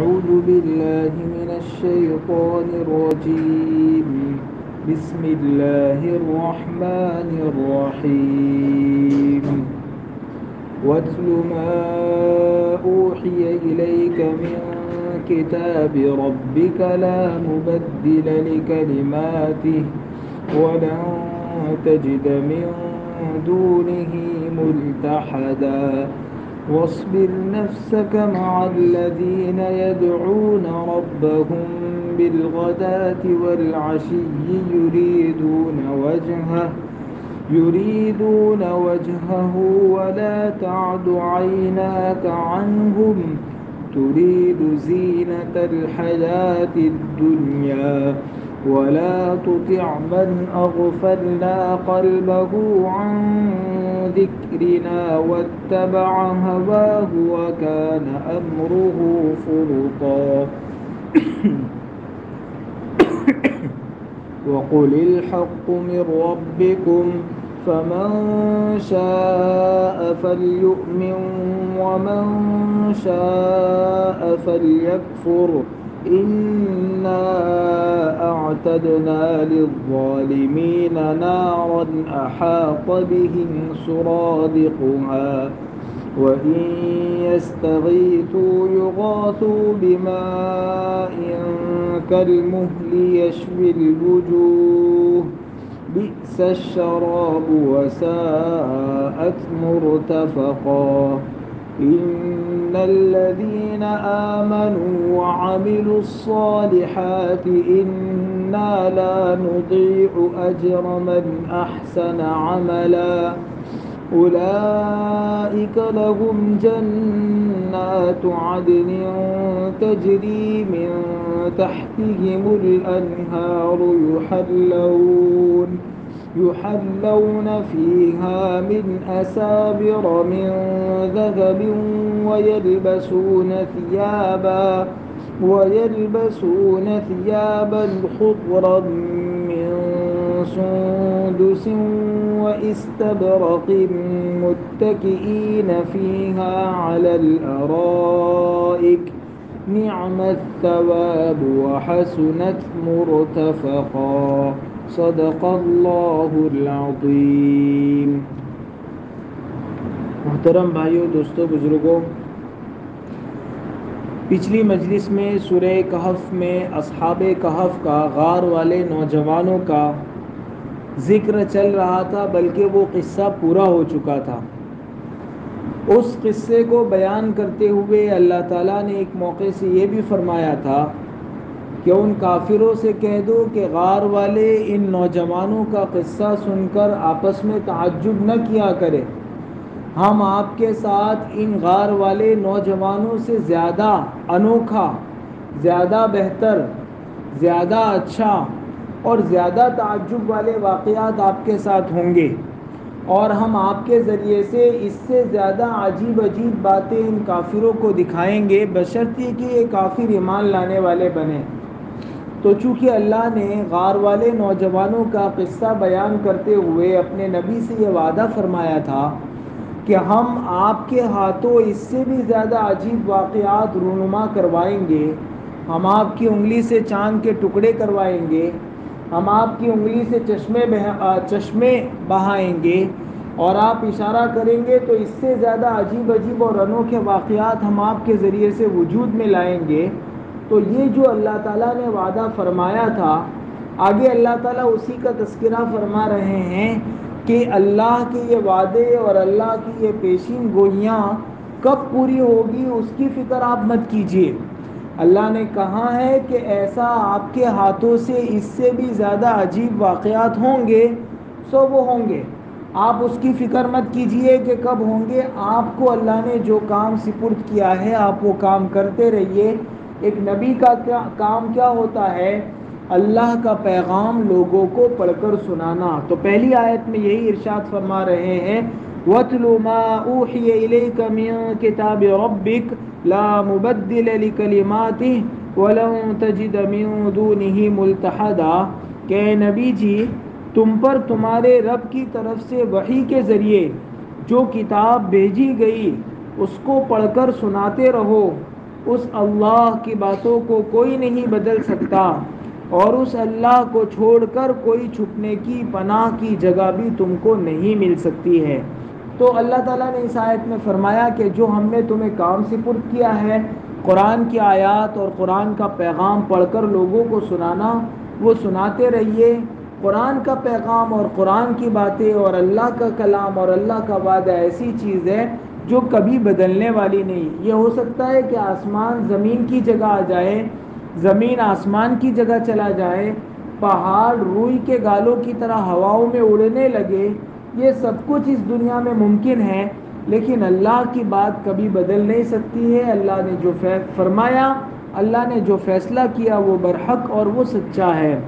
أعوذ بالله من الشيطان الرجيم بسم الله الرحمن الرحيم واتل ما أوحي إليك من كتاب ربك لا مبدل لكلماته ولن تجد من دونه ملتحدا واصبر نفسك مع الذين يدعون ربهم بالغداة والعشي يريدون وجهه ولا تعد عيناك عنهم تريد زينة الحياة الدنيا ولا تطع من أغفلنا قلبه عن ذكرنا واتبع هواه وكان أمره فرطا وقل الحق من ربكم فمن شاء فليؤمن ومن شاء فليكفر إنا أعتدنا للظالمين نارا أحاط بهم سرادقها وإن يستغيثوا يغاثوا بماء كالمهل يشوي الوجوه بئس الشراب وساءت مرتفقا إن الذين آمنوا وعملوا الصالحات إنا لا نضيع أجر من أحسن عملا أولئك لهم جنات عدن تجري من تحتهم الأنهار يحلون فيها من أسابر من ذهب ويلبسون ثيابا خضرا من سندس واستبرق متكئين فيها على الأرائك نعم الثواب وحسنت مرتفقا صدق اللہ العظیم۔ محترم بھائیوں، دوستوں، بزرگوں، پچھلی مجلس میں سورہ کہف میں اصحاب کہف کا، غار والے نوجوانوں کا ذکر چل رہا تھا، بلکہ وہ قصہ پورا ہو چکا تھا۔ اس قصے کو بیان کرتے ہوئے اللہ تعالیٰ نے ایک موقع سے یہ بھی فرمایا تھا کہ ان کافروں سے کہہ دو کہ غار والے ان نوجوانوں کا قصہ سن کر آپس میں تعجب نہ کیا کرے، ہم آپ کے ساتھ ان غار والے نوجوانوں سے زیادہ انوکھا، زیادہ بہتر، زیادہ اچھا اور زیادہ تعجب والے واقعات آپ کے ساتھ ہوں گے، اور ہم آپ کے ذریعے سے اس سے زیادہ عجیب باتیں ان کافروں کو دکھائیں گے، بشرطیہ کہ یہ کافر ایمان لانے والے بنیں۔ تو چونکہ اللہ نے غار والے نوجوانوں کا قصہ بیان کرتے ہوئے اپنے نبی سے یہ وعدہ فرمایا تھا کہ ہم آپ کے ہاتھوں اس سے بھی زیادہ عجیب واقعات رونما کروائیں گے، ہم آپ کی انگلی سے چاند کے ٹکڑے کروائیں گے، ہم آپ کی انگلی سے چشمے بہائیں گے، اور آپ اشارہ کریں گے تو اس سے زیادہ عجیب اور انوکھے واقعات ہم آپ کے ذریعے سے وجود میں لائیں گے۔ تو یہ جو اللہ تعالیٰ نے وعدہ فرمایا تھا، آگے اللہ تعالیٰ اسی کا تذکرہ فرما رہے ہیں کہ اللہ کے یہ وعدے اور اللہ کی یہ پیشین گوئیاں کب پوری ہوگی اس کی فکر آپ مت کیجیے۔ اللہ نے کہا ہے کہ ایسا آپ کے ہاتھوں سے اس سے بھی زیادہ عجیب واقعات ہوں گے، سو وہ ہوں گے، آپ اس کی فکر مت کیجیے کہ کب ہوں گے۔ آپ کو اللہ نے جو کام سپرد کیا ہے آپ وہ کام کرتے رہیے۔ ایک نبی کا کام کیا ہوتا ہے؟ اللہ کا پیغام لوگوں کو پڑھ کر سنانا۔ تو پہلی آیت میں یہی ارشاد فرما رہے ہیں وَاتْلُ مَا أُوحِيَ إِلَيْكَ مِن كِتَابِ رَبِّكَ لَا مُبَدِّلَ لِكَلِمَاتِهِ وَلَن تَجِدَ مِن دُونِهِ مُلْتَحَدًا کہ اے نبی جی، تم پر تمہارے رب کی طرف سے وحی کے ذریعے جو کتاب بھیجی گئی اس کو پڑھ کر سناتے رہو، اس اللہ کی باتوں کو کوئی نہیں بدل سکتا، اور اس اللہ کو چھوڑ کر کوئی چھپنے کی پناہ کی جگہ بھی تم کو نہیں مل سکتی ہے۔ تو اللہ تعالیٰ نے اس آیت میں فرمایا کہ جو ہم نے تمہیں کام سپرد کیا ہے، قرآن کی آیات اور قرآن کا پیغام پڑھ کر لوگوں کو سنانا، وہ سناتے رہیے۔ قرآن کا پیغام اور قرآن کی باتیں اور اللہ کا کلام اور اللہ کا وعدہ ایسی چیز ہے جو کبھی بدلنے والی نہیں۔ یہ ہو سکتا ہے کہ آسمان زمین کی جگہ آ جائے، زمین آسمان کی جگہ چلا جائے، پہاڑ روئی کے گالوں کی طرح ہواؤں میں اڑنے لگے، یہ سب کچھ اس دنیا میں ممکن ہے، لیکن اللہ کی بات کبھی بدل نہیں سکتی ہے۔ اللہ نے جو فرمایا، اللہ نے جو فیصلہ کیا وہ برحق اور وہ سچا ہے۔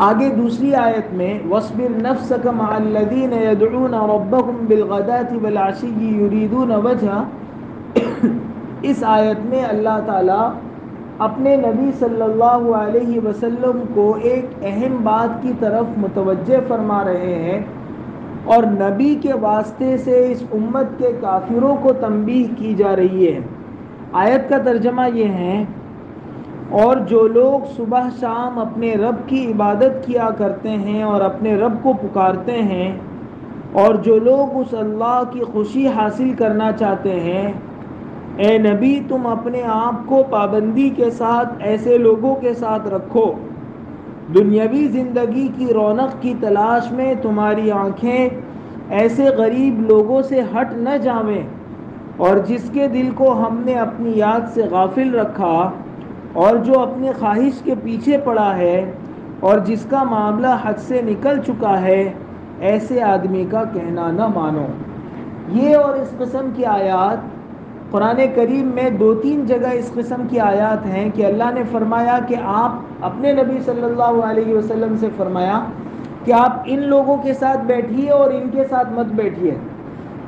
آگے دوسری آیت میں وَاصْبِرْ نَفْسَكَ مَعَ الَّذِينَ يَدْعُونَ رَبَّهُمْ بِالْغَدَاةِ وَالْعَشِيِّ يُرِيدُونَ وَجْهَهُ۔ اس آیت میں اللہ تعالیٰ اپنے نبی صلی اللہ علیہ وسلم کو ایک اہم بات کی طرف متوجہ فرما رہے ہیں، اور نبی کے واسطے سے اس امت کے کافروں کو تنبیہ کی جا رہی ہے۔ آیت کا ترجمہ یہ ہے، اور جو لوگ صبح شام اپنے رب کی عبادت کیا کرتے ہیں اور اپنے رب کو پکارتے ہیں، اور جو لوگ اس اللہ کی خوشی حاصل کرنا چاہتے ہیں، اے نبی تم اپنے آپ کو پابندی کے ساتھ ایسے لوگوں کے ساتھ رکھو، دنیاوی زندگی کی رونق کی تلاش میں تمہاری آنکھیں ایسے غریب لوگوں سے ہٹ نہ جاویں، اور جس کے دل کو ہم نے اپنی یاد سے غافل رکھا، اور جو اپنی خواہش کے پیچھے پڑا ہے، اور جس کا معاملہ حد سے نکل چکا ہے، ایسے آدمی کا کہنا نہ مانو۔ یہ اور اس قسم کی آیات قرآن کریم میں 2-3 جگہ اس قسم کی آیات ہیں کہ اللہ نے فرمایا کہ آپ اپنے نبی صلی اللہ علیہ وسلم سے فرمایا کہ آپ ان لوگوں کے ساتھ بیٹھیے اور ان کے ساتھ مت بیٹھیے۔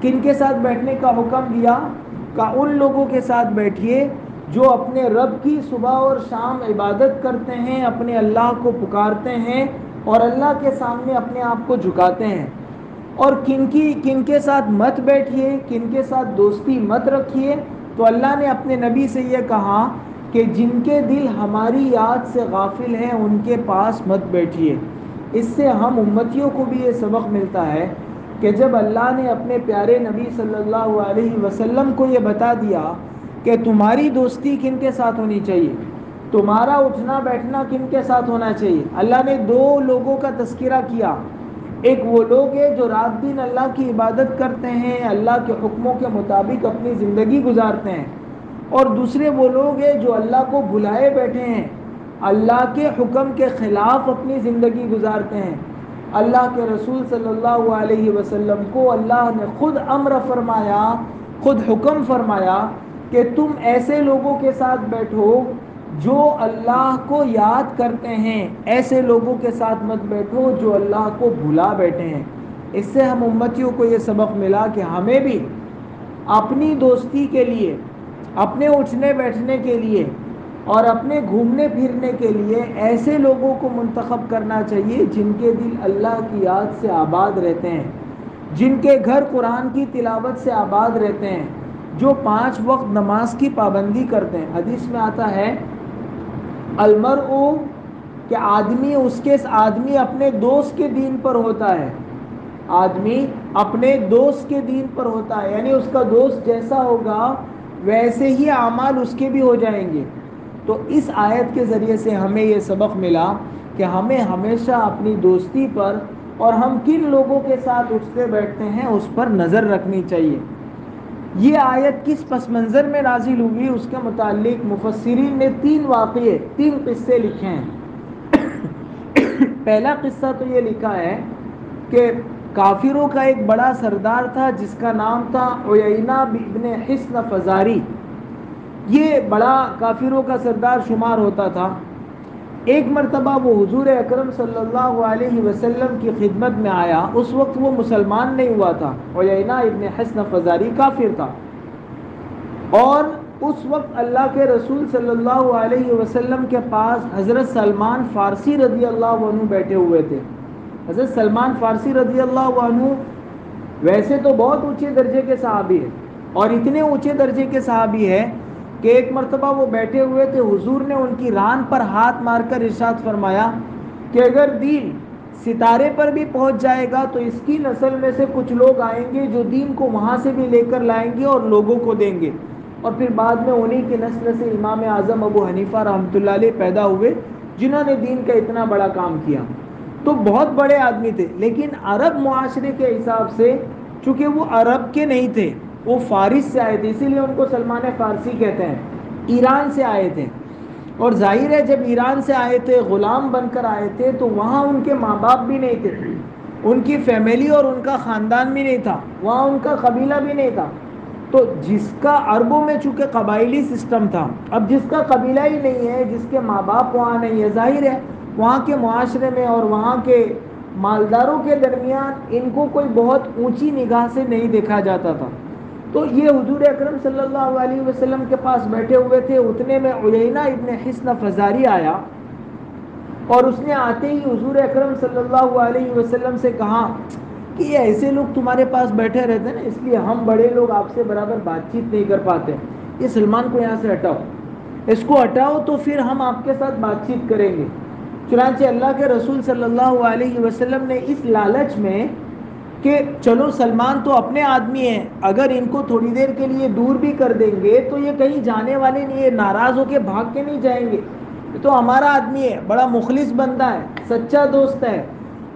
کن کے ساتھ بیٹھنے کا حکم دیا؟ کہ ان لوگوں کے ساتھ بیٹھیے جو اپنے رب کی صبح اور شام عبادت کرتے ہیں، اپنے اللہ کو پکارتے ہیں اور اللہ کے سامنے اپنے آپ کو جھکاتے ہیں۔ اور کن کے ساتھ مت بیٹھیے، کن کے ساتھ دوستی مت رکھیے؟ تو اللہ نے اپنے نبی سے یہ کہا کہ جن کے دل ہماری یاد سے غافل ہیں ان کے پاس مت بیٹھیے۔ اس سے ہم امتیوں کو بھی یہ سبق ملتا ہے کہ جب اللہ نے اپنے پیارے نبی صلی اللہ علیہ وسلم کو یہ بتا دیا کہ تمہاری دوستی کن کے ساتھ ہونی چاہیے، تمہارا اٹھنا بیٹھنا کن کے ساتھ ہونا چاہیے، اللہ نے 2 لوگوں کا تذکرہ کیا۔ ایک وہ لوگ ہیں جو رات دن اللہ کی عبادت کرتے ہیں، اللہ کے حکموں کے مطابق اپنی زندگی گزارتے ہیں، اور دوسرے وہ لوگ ہیں جو اللہ کو بھلائے بیٹھے ہیں، اللہ کے حکم کے خلاف اپنی زندگی گزارتے ہیں۔ اللہ کے رسول صلی اللہ علیہ وسلم کو اللہ نے خود امر فرمایا، خود حکم فرمایا کہ تم ایسے لوگوں کے ساتھ بیٹھو جو اللہ کو یاد کرتے ہیں، ایسے لوگوں کے ساتھ مت بیٹھو جو اللہ کو بھلا بیٹھے ہیں۔ اس سے ہم امتیوں کو یہ سبق ملا کہ ہمیں بھی اپنی دوستی کے لیے، اپنے اٹھنے بیٹھنے کے لیے اور اپنے گھومنے پھرنے کے لیے ایسے لوگوں کو منتخب کرنا چاہیے جن کے دل اللہ کی یاد سے آباد رہتے ہیں، جن کے گھر قرآن کی تلاوت سے آباد رہتے ہیں، جو 5 وقت نماز کی پابندی کرتے ہیں۔ حدیث میں آتا ہے المرء کہ آدمی اپنے دوست کے دین پر ہوتا ہے، آدمی اپنے دوست کے دین پر ہوتا ہے، یعنی اس کا دوست جیسا ہوگا ویسے ہی اعمال اس کے بھی ہو جائیں گے۔ تو اس آیت کے ذریعے سے ہمیں یہ سبق ملا کہ ہمیں ہمیشہ اپنی دوستی پر اور ہم کن لوگوں کے ساتھ اٹھتے بیٹھتے ہیں اس پر نظر رکھنی چاہیے۔ یہ آیت کس پس منظر میں نازل ہوئی، اس کے متعلق مفسرین نے 3 قصے لکھے ہیں۔ پہلا قصہ تو یہ لکھا ہے کہ کافروں کا ایک بڑا سردار تھا جس کا نام تھا عیینہ ابن حصن فزاری۔ یہ بڑا کافروں کا سردار شمار ہوتا تھا۔ ایک مرتبہ وہ حضور اکرم صلی اللہ علیہ وسلم کی خدمت میں آیا، اس وقت وہ مسلمان نہیں ہوا تھا، عیینہ ابن حصن فزاری کافر تھا، اور اس وقت اللہ کے رسول صلی اللہ علیہ وسلم کے پاس حضرت سلمان فارسی رضی اللہ عنہ بیٹھے ہوئے تھے۔ حضرت سلمان فارسی رضی اللہ عنہ ویسے تو بہت اونچے درجے کے صحابی ہیں، اور اتنے اونچے درجے کے صحابی ہیں کہ ایک مرتبہ وہ بیٹھے ہوئے تھے، حضور نے ان کی ران پر ہاتھ مار کر ارشاد فرمایا کہ اگر دین ستارے پر بھی پہنچ جائے گا تو اس کی نسل میں سے کچھ لوگ آئیں گے جو دین کو وہاں سے بھی لے کر لائیں گے اور لوگوں کو دیں گے، اور پھر بعد میں انہی کی نسل سے امام اعظم ابو حنیفہ رحمۃ اللہ علیہ پیدا ہوئے جنہوں نے دین کا اتنا بڑا کام کیا۔ تو بہت بڑے آدمی تھے، لیکن عرب معاشرے کے حساب سے چونکہ وہ عرب کے نہیں تھے، وہ فارس سے آئے تھے، اسی لیے ان کو سلمان فارسی کہتے ہیں، ایران سے آئے تھے، اور ظاہر ہے جب ایران سے آئے تھے غلام بن کر آئے تھے تو وہاں ان کے ماں باپ بھی نہیں تھے، ان کی فیملی اور ان کا خاندان بھی نہیں تھا، وہاں ان کا قبیلہ بھی نہیں تھا۔ تو جس کا عربوں میں چونکہ قبائلی سسٹم تھا، اب جس کا قبیلہ ہی نہیں ہے، جس کے ماں باپ وہاں نہیں ہے، ظاہر ہے وہاں کے معاشرے میں اور وہاں کے مالداروں کے درمیان ان کو کوئی بہت اونچی نگاہ سے نہیں دیکھا جاتا تھا۔ تو یہ حضور اکرم صلی اللہ علیہ وسلم کے پاس بیٹھے ہوئے تھے، اتنے میں عیینہ ابن حصن فزاری آیا، اور اس نے آتے ہی حضور اکرم صلی اللہ علیہ وسلم سے کہا کہ یہ ایسے لوگ تمہارے پاس بیٹھے رہتے ہیں نا، اس لیے ہم بڑے لوگ آپ سے برابر بات چیت نہیں کر پاتے، یہ سلمان کو یہاں سے ہٹاؤ، اس کو ہٹاؤ تو پھر ہم آپ کے ساتھ بات چیت کریں گے۔ چنانچہ اللہ کے رسول صلی اللہ علیہ وسلم نے اس لالچ میں کہ چلو سلمان تو اپنے آدمی ہیں، اگر ان کو تھوڑی دیر کے لیے دور بھی کر دیں گے تو یہ کہیں جانے والے نہیں، یہ ناراض ہو کے بھاگ کے نہیں جائیں گے، یہ تو ہمارا آدمی ہے، بڑا مخلص بندہ ہے، سچا دوست ہے،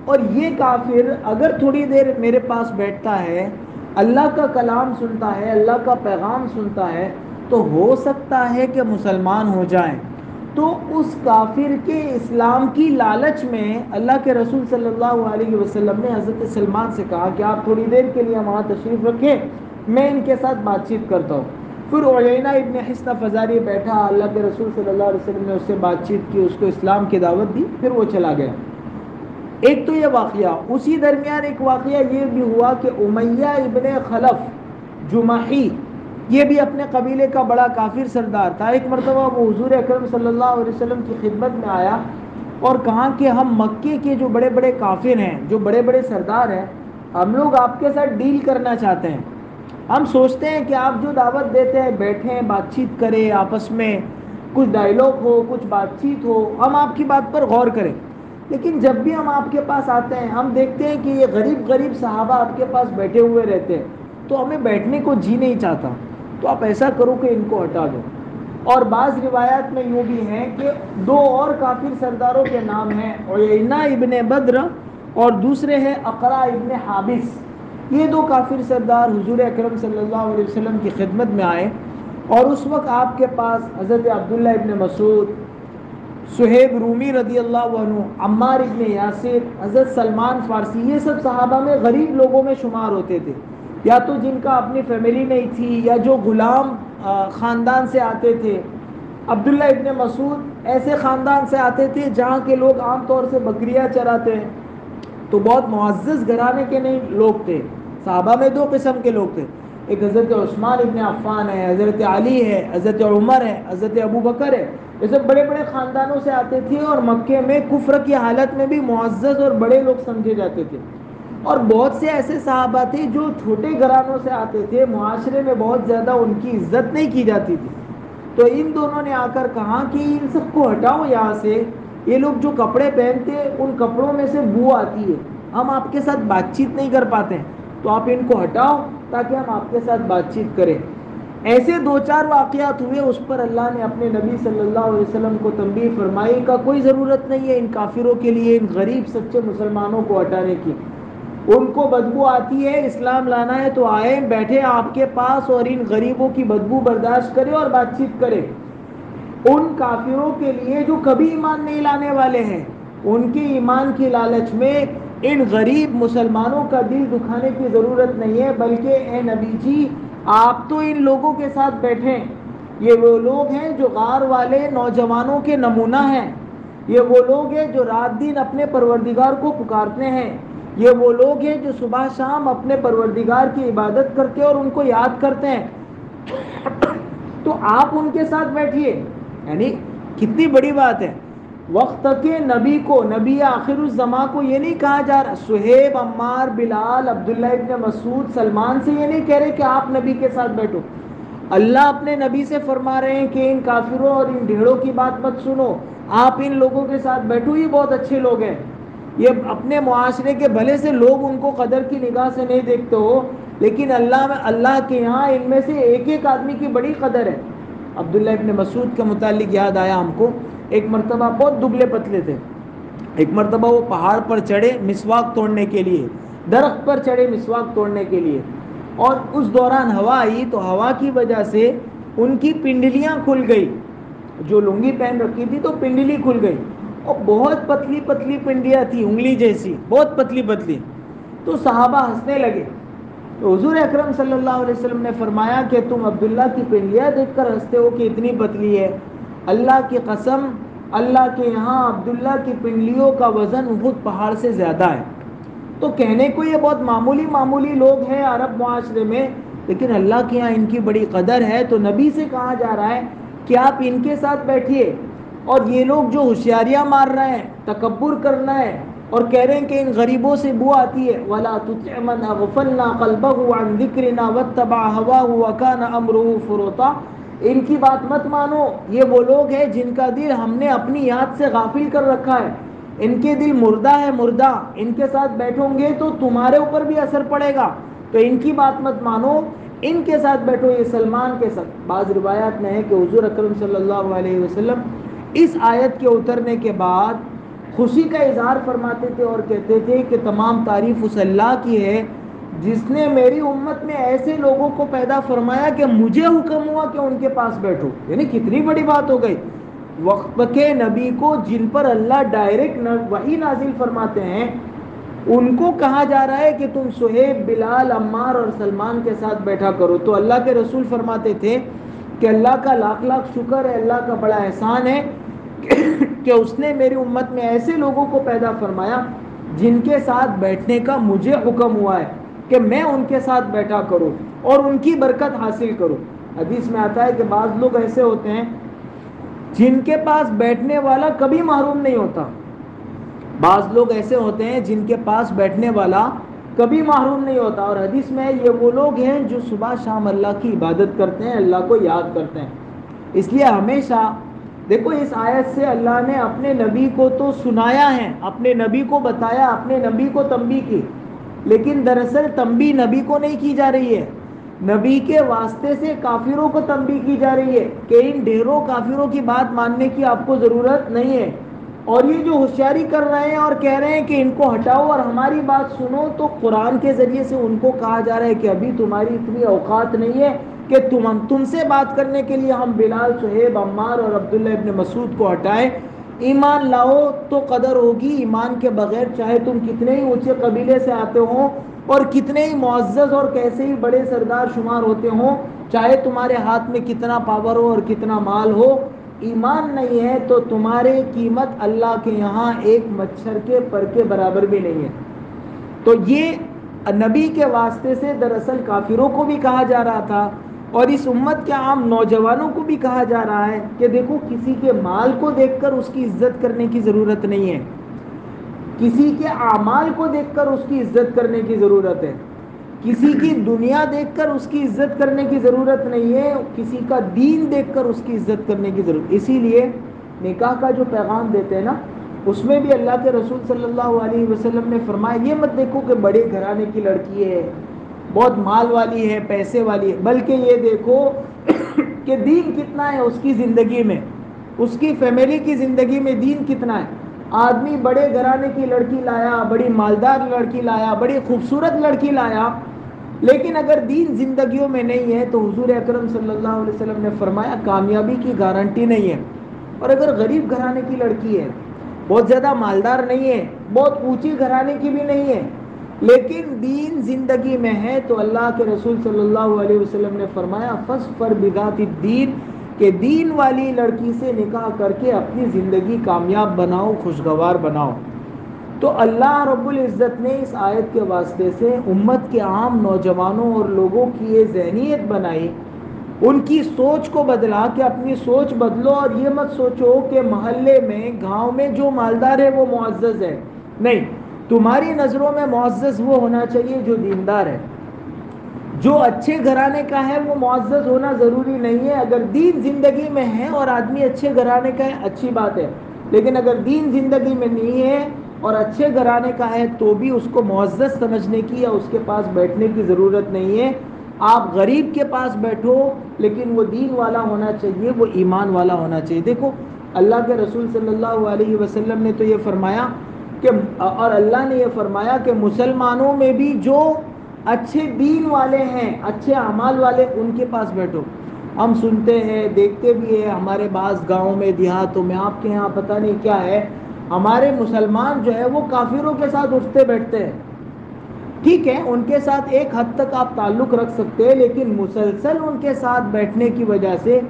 اور یہ کافر اگر تھوڑی دیر میرے پاس بیٹھتا ہے، اللہ کا کلام سنتا ہے، اللہ کا پیغام سنتا ہے، تو ہو سکتا ہے کہ مسلمان ہو جائیں۔ تو اس کافر کے اسلام کی لالچ میں اللہ کے رسول صلی اللہ علیہ وسلم نے حضرت سلمان سے کہا کہ آپ تھوڑی دیر کے لیے وہاں تشریف رکھیں، میں ان کے ساتھ بات چیت کرتا ہوں۔ پھر عیینہ ابن حصن فزاری بیٹھا، اللہ کے رسول صلی اللہ علیہ وسلم نے اس سے بات چیت کی، اس کو اسلام کی دعوت دی، پھر وہ چلا گیا۔ ایک تو یہ واقعہ، اسی درمیان ایک واقعہ یہ بھی ہوا کہ امیہ ابن خلف جمحی، یہ بھی اپنے قبیلے کا بڑا کافر سردار تھا۔ ایک مرتبہ وہ حضور اکرم صلی اللہ علیہ وسلم کی خدمت میں آیا اور کہا کہ ہم مکے کے جو بڑے بڑے کافر ہیں، جو بڑے بڑے سردار ہیں، ہم لوگ آپ کے ساتھ ڈیل کرنا چاہتے ہیں، ہم سوچتے ہیں کہ آپ جو دعوت دیتے ہیں بیٹھیں، بات چیت کریں، آپس میں کچھ ڈائلاگ ہو، کچھ بات چیت ہو، ہم آپ کی بات پر غور کریں، لیکن جب بھی ہم آپ کے پاس آتے ہیں ہم دیکھتے ہیں کہ یہ غریب غریب صحابہ آپ کے پاس بیٹھے ہوئے رہتے ہیں، تو ہمیں بیٹھنے کو جی نہیں چاہتا، تو آپ ایسا کرو کہ ان کو ہٹا دو۔ اور بعض روایات میں یوں بھی ہیں کہ دو اور کافر سرداروں کے نام ہیں، عیینہ ابن بدر اور دوسرے ہیں اقرع ابن حابس۔ یہ دو کافر سردار حضور اکرم صلی اللہ علیہ وسلم کی خدمت میں آئے، اور اس وقت آپ کے پاس حضرت عبداللہ ابن مسعود، صہیب رومی رضی اللہ عنہ، عمار ابن یاسر، حضرت سلمان فارسی، یہ سب صحابہ میں غریب لوگوں میں شمار ہوتے تھے، یا تو جن کا اپنی فیملی نہیں تھی یا جو غلام خاندان سے آتے تھے۔ عبداللہ ابن مسعود ایسے خاندان سے آتے تھے جہاں کے لوگ عام طور سے بکریاں چراتے ہیں، تو بہت معزز گھرانے کے نہیں لوگ تھے۔ صحابہ میں دو قسم کے لوگ تھے، ایک حضرت عثمان ابن عفان ہے، حضرت علی ہے، حضرت عمر ہے، حضرت ابو بکر ہے، یہ سب بڑے بڑے خاندانوں سے آتے تھے، اور مکے میں کفر کی حالت میں بھی معزز اور بڑے لوگ سمجھے جاتے تھے۔ اور بہت سے ایسے صحابہ تھے جو چھوٹے گھرانوں سے آتے تھے، معاشرے میں بہت زیادہ ان کی عزت نہیں کی جاتی تھی، تو ان دونوں نے آ کر کہا کہ ان سب کو ہٹاؤ یہاں سے، یہ لوگ جو کپڑے پہنتے ہیں ان کپڑوں میں سے بو آتی ہے، ہم آپ کے ساتھ بات چیت نہیں کر پاتے ہیں، تو آپ ان کو ہٹاؤ تاکہ ہم آپ کے ساتھ بات چیت کریں۔ ایسے دو چار واقعات ہوئے، اس پر اللہ نے اپنے نبی صلی اللہ علیہ وسلم کو تنبیہ فرمائی کا کوئی ضرورت نہیں ہے ان کافروں کے لیے، ان غریب سچے مسلمانوں کو ہٹانے کی، ان کو بدبو آتی ہے، اسلام لانا ہے تو آئے، بیٹھے آپ کے پاس اور ان غریبوں کی بدبو برداشت کرے اور بات چیت کرے۔ ان کافروں کے لیے جو کبھی ایمان نہیں لانے والے ہیں، ان کے ایمان کی لالچ میں ان غریب مسلمانوں کا دل دکھانے کی ضرورت نہیں ہے، بلکہ اے نبی جی آپ تو ان لوگوں کے ساتھ بیٹھیں، یہ وہ لوگ ہیں جو غار والے نوجوانوں کے نمونہ ہیں، یہ وہ لوگ ہیں جو رات دن اپنے پروردگار کو پکارتے ہیں، یہ وہ لوگ ہیں جو صبح شام اپنے پروردگار کی عبادت کرتے اور ان کو یاد کرتے ہیں، تو آپ ان کے ساتھ بیٹھیے۔ یعنی کتنی بڑی بات ہے، وقت کے نبی کو، نبی آخر الزماں کو یہ نہیں کہا جا رہا، صہیب، عمار، بلال، عبداللہ ابن مسعود، سلمان سے یہ نہیں کہہ رہے کہ آپ نبی کے ساتھ بیٹھو، اللہ اپنے نبی سے فرما رہے ہیں کہ ان کافروں اور ان ڈھیڑوں کی بات مت سنو، آپ ان لوگوں کے ساتھ بیٹھو، یہ بہت اچھے لوگ ہیں، یہ اپنے معاشرے کے بھلے سے لوگ ان کو قدر کی نگاہ سے نہیں دیکھتے ہو، لیکن اللہ کے یہاں ان میں سے ایک ایک آدمی کی بڑی قدر ہے۔ عبداللہ ابن مسعود کے متعلق یاد آیا ہم کو، ایک مرتبہ بہت دبلے پتلے تھے، ایک مرتبہ وہ پہاڑ پر چڑھے مسواک توڑنے کے لیے، درخت پر چڑھے مسواک توڑنے کے لیے، اور اس دوران ہوا آئی تو ہوا کی وجہ سے ان کی پنڈلیاں کھل گئی، جو لنگی پہن رکھی تھی تو پنڈلی کھل گئی، اور بہت پتلی پتلی پنڈلیاں تھی انگلی جیسی، بہت پتلی پتلی، تو صحابہ ہنسنے لگے۔ تو حضور اکرم صلی اللہ علیہ وسلم نے فرمایا کہ تم عبداللہ کی پنڈلیاں دیکھ کر ہنستے ہو کہ اتنی پتلی ہے، اللہ کی قسم اللہ کے یہاں عبداللہ کی پنڈلیوں کا وزن احد پہاڑ سے زیادہ ہے۔ تو کہنے کو یہ بہت معمولی لوگ ہیں عرب معاشرے میں، لیکن اللہ کے یہاں ان کی بڑی قدر ہے۔ تو نبی سے کہا جا رہا ہے کہ آپ ان کے ساتھ بیٹھیے، اور یہ لوگ جو ہوشیاریاں مار رہے ہیں، تکبر کرنا ہے اور کہہ رہے ہیں کہ ان غریبوں سے بو آتی ہے، وَلَا تُطِعْ مَنْ أَغْفَلْنَا قَلْبَهُ عَنْ ذِكْرِنَا وَاتَّبَعَ هَوَاهُ وَكَانَ أَمْرُهُ فُرُطًا، ان کی بات مت مانو، یہ وہ لوگ ہیں جن کا دل ہم نے اپنی یاد سے غافل کر رکھا ہے، ان کے دل مردہ ہے مردہ، ان کے ساتھ بیٹھو گے تو تمہارے اوپر بھی اثر پڑے گا، تو ان کی بات مت مانو، ان کے ساتھ بیٹھو۔ یہ سلمان کے ساتھ بعض روایات میں ہے کہ حضور اکرم صلی اللہ علیہ وسلم اس آیت کے اترنے کے بعد خوشی کا اظہار فرماتے تھے اور کہتے تھے کہ تمام تعریف اس اللہ کی ہے جس نے میری امت میں ایسے لوگوں کو پیدا فرمایا کہ مجھے حکم ہوا کہ ان کے پاس بیٹھو۔ یعنی کتنی بڑی بات ہو گئی، وقت کے نبی کو جن پر اللہ ڈائریکٹ وحی نازل فرماتے ہیں، ان کو کہا جا رہا ہے کہ تم صہیب، بلال، عمار اور سلمان کے ساتھ بیٹھا کرو۔ تو اللہ کے رسول فرماتے تھے کہ اللہ کا لاکھ لاکھ شکر ہے، اللہ کا بڑا احسان ہے کہ اس نے میری امت میں ایسے لوگوں کو پیدا فرمایا جن کے ساتھ بیٹھنے کا مجھے حکم ہوا ہے کہ میں ان کے ساتھ بیٹھا کروں اور ان کی برکت حاصل کروں۔ حدیث میں آتا ہے کہ بعض لوگ ایسے ہوتے ہیں جن کے پاس بیٹھنے والا کبھی محروم نہیں ہوتا، بعض لوگ ایسے ہوتے ہیں جن کے پاس بیٹھنے والا کبھی محروم نہیں ہوتا، اور حدیث میں یہ وہ لوگ ہیں جو صبح شام اللہ کی عبادت کرتے ہیں، اللہ کو یاد کرتے ہیں۔ اس لیے ہمیشہ دیکھو اس آیت سے اللہ نے اپنے نبی کو تو سنایا ہے، اپنے نبی کو بتایا، اپنے نبی کو تنبیہ کی، لیکن دراصل تنبیہ نبی کو نہیں کی جا رہی ہے، نبی کے واسطے سے کافروں کو تنبیہ کی جا رہی ہے کہ ان ڈھیروں کافروں کی بات ماننے کی آپ کو ضرورت نہیں ہے، اور یہ جو ہوشیاری کر رہے ہیں اور کہہ رہے ہیں کہ ان کو ہٹاؤ اور ہماری بات سنو، تو قرآن کے ذریعے سے ان کو کہا جا رہا ہے کہ ابھی تمہاری اتنی اوقات نہیں ہے کہ تم سے بات کرنے کے لیے ہم بلال، صہیب، عمار اور عبداللہ ابن مسعود کو ہٹائیں۔ ایمان لاؤ تو قدر ہوگی، ایمان کے بغیر چاہے تم کتنے ہی اونچے قبیلے سے آتے ہوں اور کتنے ہی معزز اور کیسے ہی بڑے سردار شمار ہوتے ہوں، چاہے تمہارے ہاتھ میں کتنا پاور ہو اور کتنا مال ہو، ایمان نہیں ہے تو تمہاری قیمت اللہ کے یہاں ایک مچھر کے پر کے برابر بھی نہیں ہے۔ تو یہ نبی کے واسطے سے دراصل کافروں کو بھی کہا جا رہا تھا، اور اس امت کے عام نوجوانوں کو بھی کہا جا رہا ہے کہ دیکھو کسی کے مال کو دیکھ کر اس کی عزت کرنے کی ضرورت نہیں ہے، کسی کے اعمال کو دیکھ کر اس کی عزت کرنے کی ضرورت ہے، کسی کی دنیا دیکھ کر اس کی عزت کرنے کی ضرورت نہیں ہے، کسی کا دین دیکھ کر اس کی عزت کرنے کی ضرورت۔ اسی لیے نکاح کا جو پیغام دیتے ہیں نا، اس میں بھی اللہ کے رسول صلی اللہ علیہ وسلم نے فرمایا یہ مت دیکھو کہ بڑے گھرانے کی لڑکی ہے، بہت مال والی ہے، پیسے والی ہے، بلکہ یہ دیکھو کہ دین کتنا ہے اس کی زندگی میں، اس کی فیملی کی زندگی میں دین کتنا ہے۔ آدمی بڑے گھرانے کی لڑکی لایا، بڑی مالدار لڑکی لایا، بڑی خوبصورت لڑکی لایا، لیکن اگر دین زندگیوں میں نہیں ہے تو حضور اکرم صلی اللہ علیہ وسلم نے فرمایا کامیابی کی گارنٹی نہیں ہے۔ اور اگر غریب گھرانے کی لڑکی ہے، بہت زیادہ مالدار نہیں ہے، بہت اونچی گھرانے کی بھی نہیں ہے، لیکن دین زندگی میں ہے، تو اللہ کے رسول صلی اللہ علیہ وسلم نے فرمایا فاظفر بذات الدین، کہ دین والی لڑکی سے نکاح کر کے اپنی زندگی کامیاب بناؤ، خوشگوار بناؤ۔ تو اللہ رب العزت نے اس آیت کے واسطے سے امت کے عام نوجوانوں اور لوگوں کی یہ ذہنیت بنائی، ان کی سوچ کو بدلا کہ اپنی سوچ بدلو، اور یہ مت سوچو کہ محلے میں، گاؤں میں جو مالدار ہے وہ معزز ہے، نہیں، تمہاری نظروں میں معزز وہ ہونا چاہیے جو دیندار ہے، جو اچھے گھرانے کا ہے وہ معزز ہونا ضروری نہیں ہے. اگر دین زندگی میں ہے اور آدمی اچھے گھرانے کا ہے اچھی بات ہے, لیکن اگر دین زندگی میں نہیں ہے اور اچھے گھرانے کا ہے تو بھی اس کو معزز سمجھنے کی یا اس کے پاس بیٹھنے کی ضرورت نہیں ہے. آپ غریب کے پاس بیٹھو لیکن وہ دین والا ہونا چاہیے, وہ ایمان والا ہونا چاہیے. دیکھو اللہ کے رسول صلی اللہ علیہ وسلم نے تو یہ فرمایا کہ, اور اللہ نے یہ فرمایا کہ مسلمانوں میں بھی جو اچھے دین والے ہیں, اچھے اعمال والے, ان کے پاس بیٹھو. ہم سنتے ہیں دیکھتے بھی ہیں ہمارے بعض گاؤں میں دیہاتوں میں, آپ کے یہاں پتہ نہیں کیا ہے, ہمارے مسلمان جو ہے وہ کافروں کے ساتھ اٹھتے بیٹھتے ہیں. ٹھیک ہے ان کے ساتھ ایک حد تک آپ تعلق رکھ سکتے ہیں, لیکن مسلسل ان کے ساتھ بیٹھنے کی وجہ سے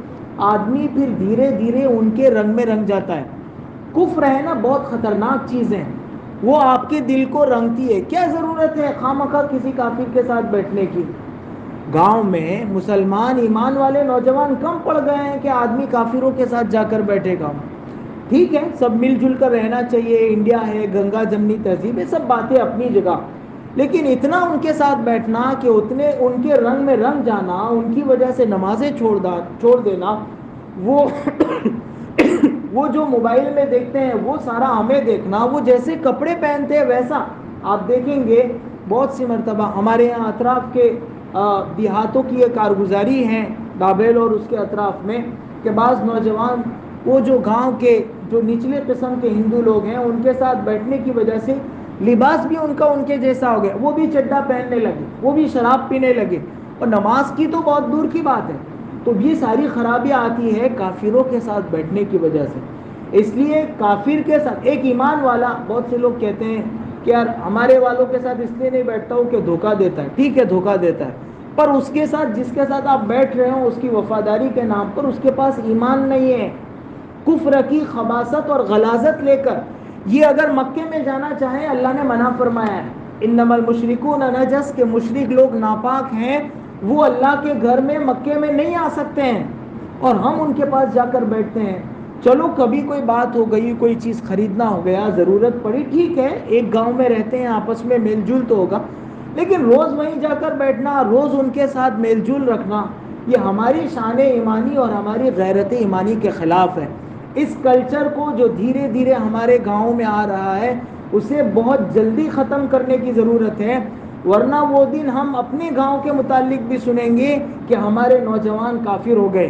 آدمی پھر دھیرے دھیرے ان کے رنگ میں رنگ جاتا ہے. کفر ہے نا بہت خطرناک چیز ہے, وہ آپ کے دل کو رنگتی ہے. کیا ضرورت ہے خواہ مخواہ کسی کافر کے ساتھ بیٹھنے کی. گاؤں میں مسلمان ایمان والے نوجوان کم پڑ گئے ہیں کہ آدمی کافروں کے ساتھ جا کر بیٹھے گا. ٹھیک ہے سب مل جل کر رہنا چاہیے, انڈیا ہے, گنگا جمنی تہذیب ہے, سب باتیں اپنی جگہ, لیکن اتنا ان کے ساتھ بیٹھنا کہ اتنے ان کے رنگ میں رنگ جانا, ان کی وجہ سے نمازیں چھوڑ دینا, وہ جو موبائل میں دیکھتے ہیں وہ سارا ہمیں دیکھنا, وہ جیسے کپڑے پہنتے ہیں ویسا. آپ دیکھیں گے بہت سی مرتبہ ہمارے یہاں اطراف کے دیہاتوں کی یہ کارگزاری ہے بابل اور اس کے اطراف میں, کہ بعض نوجوان وہ جو گاؤں کے جو نچلے قسم کے ہندو لوگ ہیں ان کے ساتھ بیٹھنے کی وجہ سے لباس بھی ان کا ان کے جیسا ہو گیا, وہ بھی چڈا پہننے لگے, وہ بھی شراب پینے لگے, اور نماز کی تو بہت دور کی بات ہے. تو یہ ساری خرابیاں آتی ہے کافروں کے ساتھ بیٹھنے کی وجہ سے. اس لیے کافر کے ساتھ ایک ایمان والا, بہت سے لوگ کہتے ہیں کہ یار ہمارے والوں کے ساتھ اس لیے نہیں بیٹھتا ہوں کہ دھوکہ دیتا ہے. ٹھیک ہے دھوکہ دیتا ہے, پر اس کے ساتھ جس کے ساتھ آپ بیٹھ رہے ہو اس کی وفاداری کے نام پر اس کے پاس ایمان نہیں ہے, کفر کی خباثت اور غلاظت لے کر. یہ اگر مکے میں جانا چاہیں اللہ نے منع فرمایا ہے, انما المشرکون نجس, کہ مشرک لوگ ناپاک ہیں, وہ اللہ کے گھر میں مکے میں نہیں آ سکتے ہیں, اور ہم ان کے پاس جا کر بیٹھتے ہیں. چلو کبھی کوئی بات ہو گئی, کوئی چیز خریدنا ہو گیا, ضرورت پڑی, ٹھیک ہے ایک گاؤں میں رہتے ہیں آپس میں میل جول تو ہوگا, لیکن روز وہیں جا کر بیٹھنا, روز ان کے ساتھ میل جول رکھنا, یہ ہماری شان ایمانی اور ہماری غیرت ایمانی کے خلاف ہے. اس کلچر کو جو دھیرے دھیرے ہمارے گاؤں میں آ رہا ہے اسے بہت جلدی ختم کرنے کی ضرورت ہے, ورنہ وہ دن ہم اپنے گاؤں کے متعلق بھی سنیں گے کہ ہمارے نوجوان کافر ہو گئے,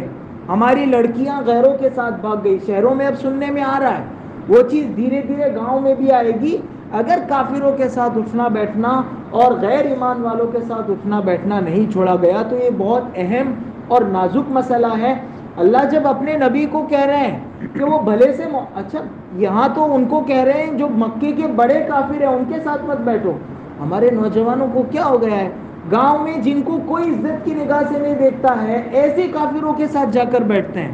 ہماری لڑکیاں غیروں کے ساتھ بھاگ گئی. شہروں میں اب سننے میں آ رہا ہے, وہ چیز دھیرے دھیرے گاؤں میں بھی آئے گی. اگر کافروں کے ساتھ اٹھنا بیٹھنا اور غیر ایمان والوں کے ساتھ اٹھنا بیٹھنا نہیں چھوڑا گیا تو یہ بہت اہم اور نازک مسئلہ ہے. اللہ جب اپنے نبی کو کہہ رہے ہیں کہ وہ بھلے سے اچھا یہاں تو ان کو کہہ رہے ہیں جو مکے کے بڑے کافر ہیں ان کے ساتھ مت بیٹھو. ہمارے نوجوانوں کو کیا ہو گیا ہے, گاؤں میں جن کو کوئی عزت کی نگاہ سے نہیں دیکھتا ہے ایسے کافروں کے ساتھ جا کر بیٹھتے ہیں.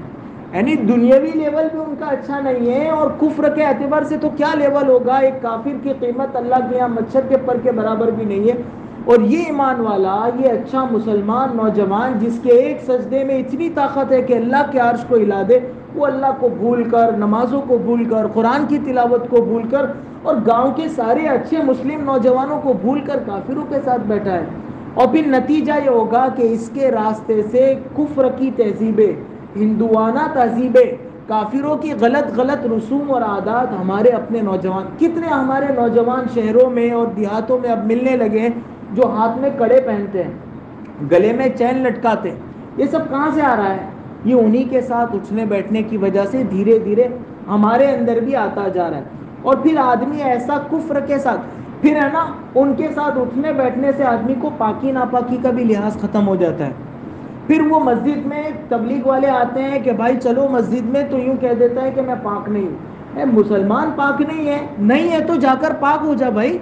یعنی دنیاوی لیول بھی ان کا اچھا نہیں ہے, اور کفر کے اعتبار سے تو کیا لیول ہوگا, ایک کافر کی قیمت اللہ کے یہاں مچھر کے پر کے برابر بھی نہیں ہے. اور یہ ایمان والا, یہ اچھا مسلمان نوجوان جس کے ایک سجدے میں اتنی طاقت ہے کہ اللہ کے عرش کو ہلا دے, وہ اللہ کو بھول کر, نمازوں کو بھول کر, قرآن کی تلاوت کو بھول کر اور گاؤں کے سارے اچھے مسلم نوجوانوں کو بھول کر کافروں کے ساتھ بیٹھا ہے. اور پھر نتیجہ یہ ہوگا کہ اس کے راستے سے کفر کی تہذیبیں, ہندوانہ تہذیبیں, کافروں کی غلط غلط رسوم اور عادات ہمارے اپنے نوجوان, کتنے ہمارے نوجوان شہروں میں اور دیہاتوں میں اب ملنے لگے ہیں جو ہاتھ میں کڑے پہنتے ہیں, گلے میں چین لٹکاتے ہیں. یہ سب کہاں سے آ رہا ہے, یہ انہی کے ساتھ اٹھنے بیٹھنے کی وجہ سے دھیرے دھیرے ہمارے اندر بھی آتا جا رہا ہے. اور پھر آدمی ایسا کفر کے ساتھ, پھر ہے نا ان کے ساتھ اٹھنے بیٹھنے سے آدمی کو پاکی ناپاکی کا بھی لحاظ ختم ہو جاتا ہے. پھر وہ مسجد میں تبلیغ والے آتے ہیں کہ بھائی چلو مسجد میں, تو یوں کہہ دیتا ہے کہ میں پاک نہیں ہوں. مسلمان پاک نہیں ہے تو جا کر پاک ہو جا بھائی.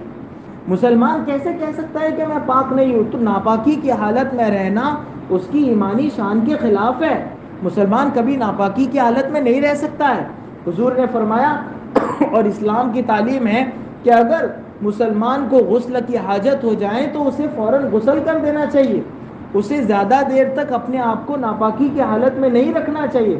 مسلمان کیسے کہہ سکتا ہے کہ میں پاک نہیں ہوں؟ تو ناپاکی کی حالت میں رہنا اس کی ایمانی شان کے خلاف ہے. مسلمان کبھی ناپاکی کی حالت میں نہیں رہ سکتا ہے. حضور نے فرمایا اور اسلام کی تعلیم ہے کہ اگر مسلمان کو غسل کی حاجت ہو جائے تو اسے فوراً غسل کر دینا چاہیے, اسے زیادہ دیر تک اپنے آپ کو ناپاکی کی حالت میں نہیں رکھنا چاہیے.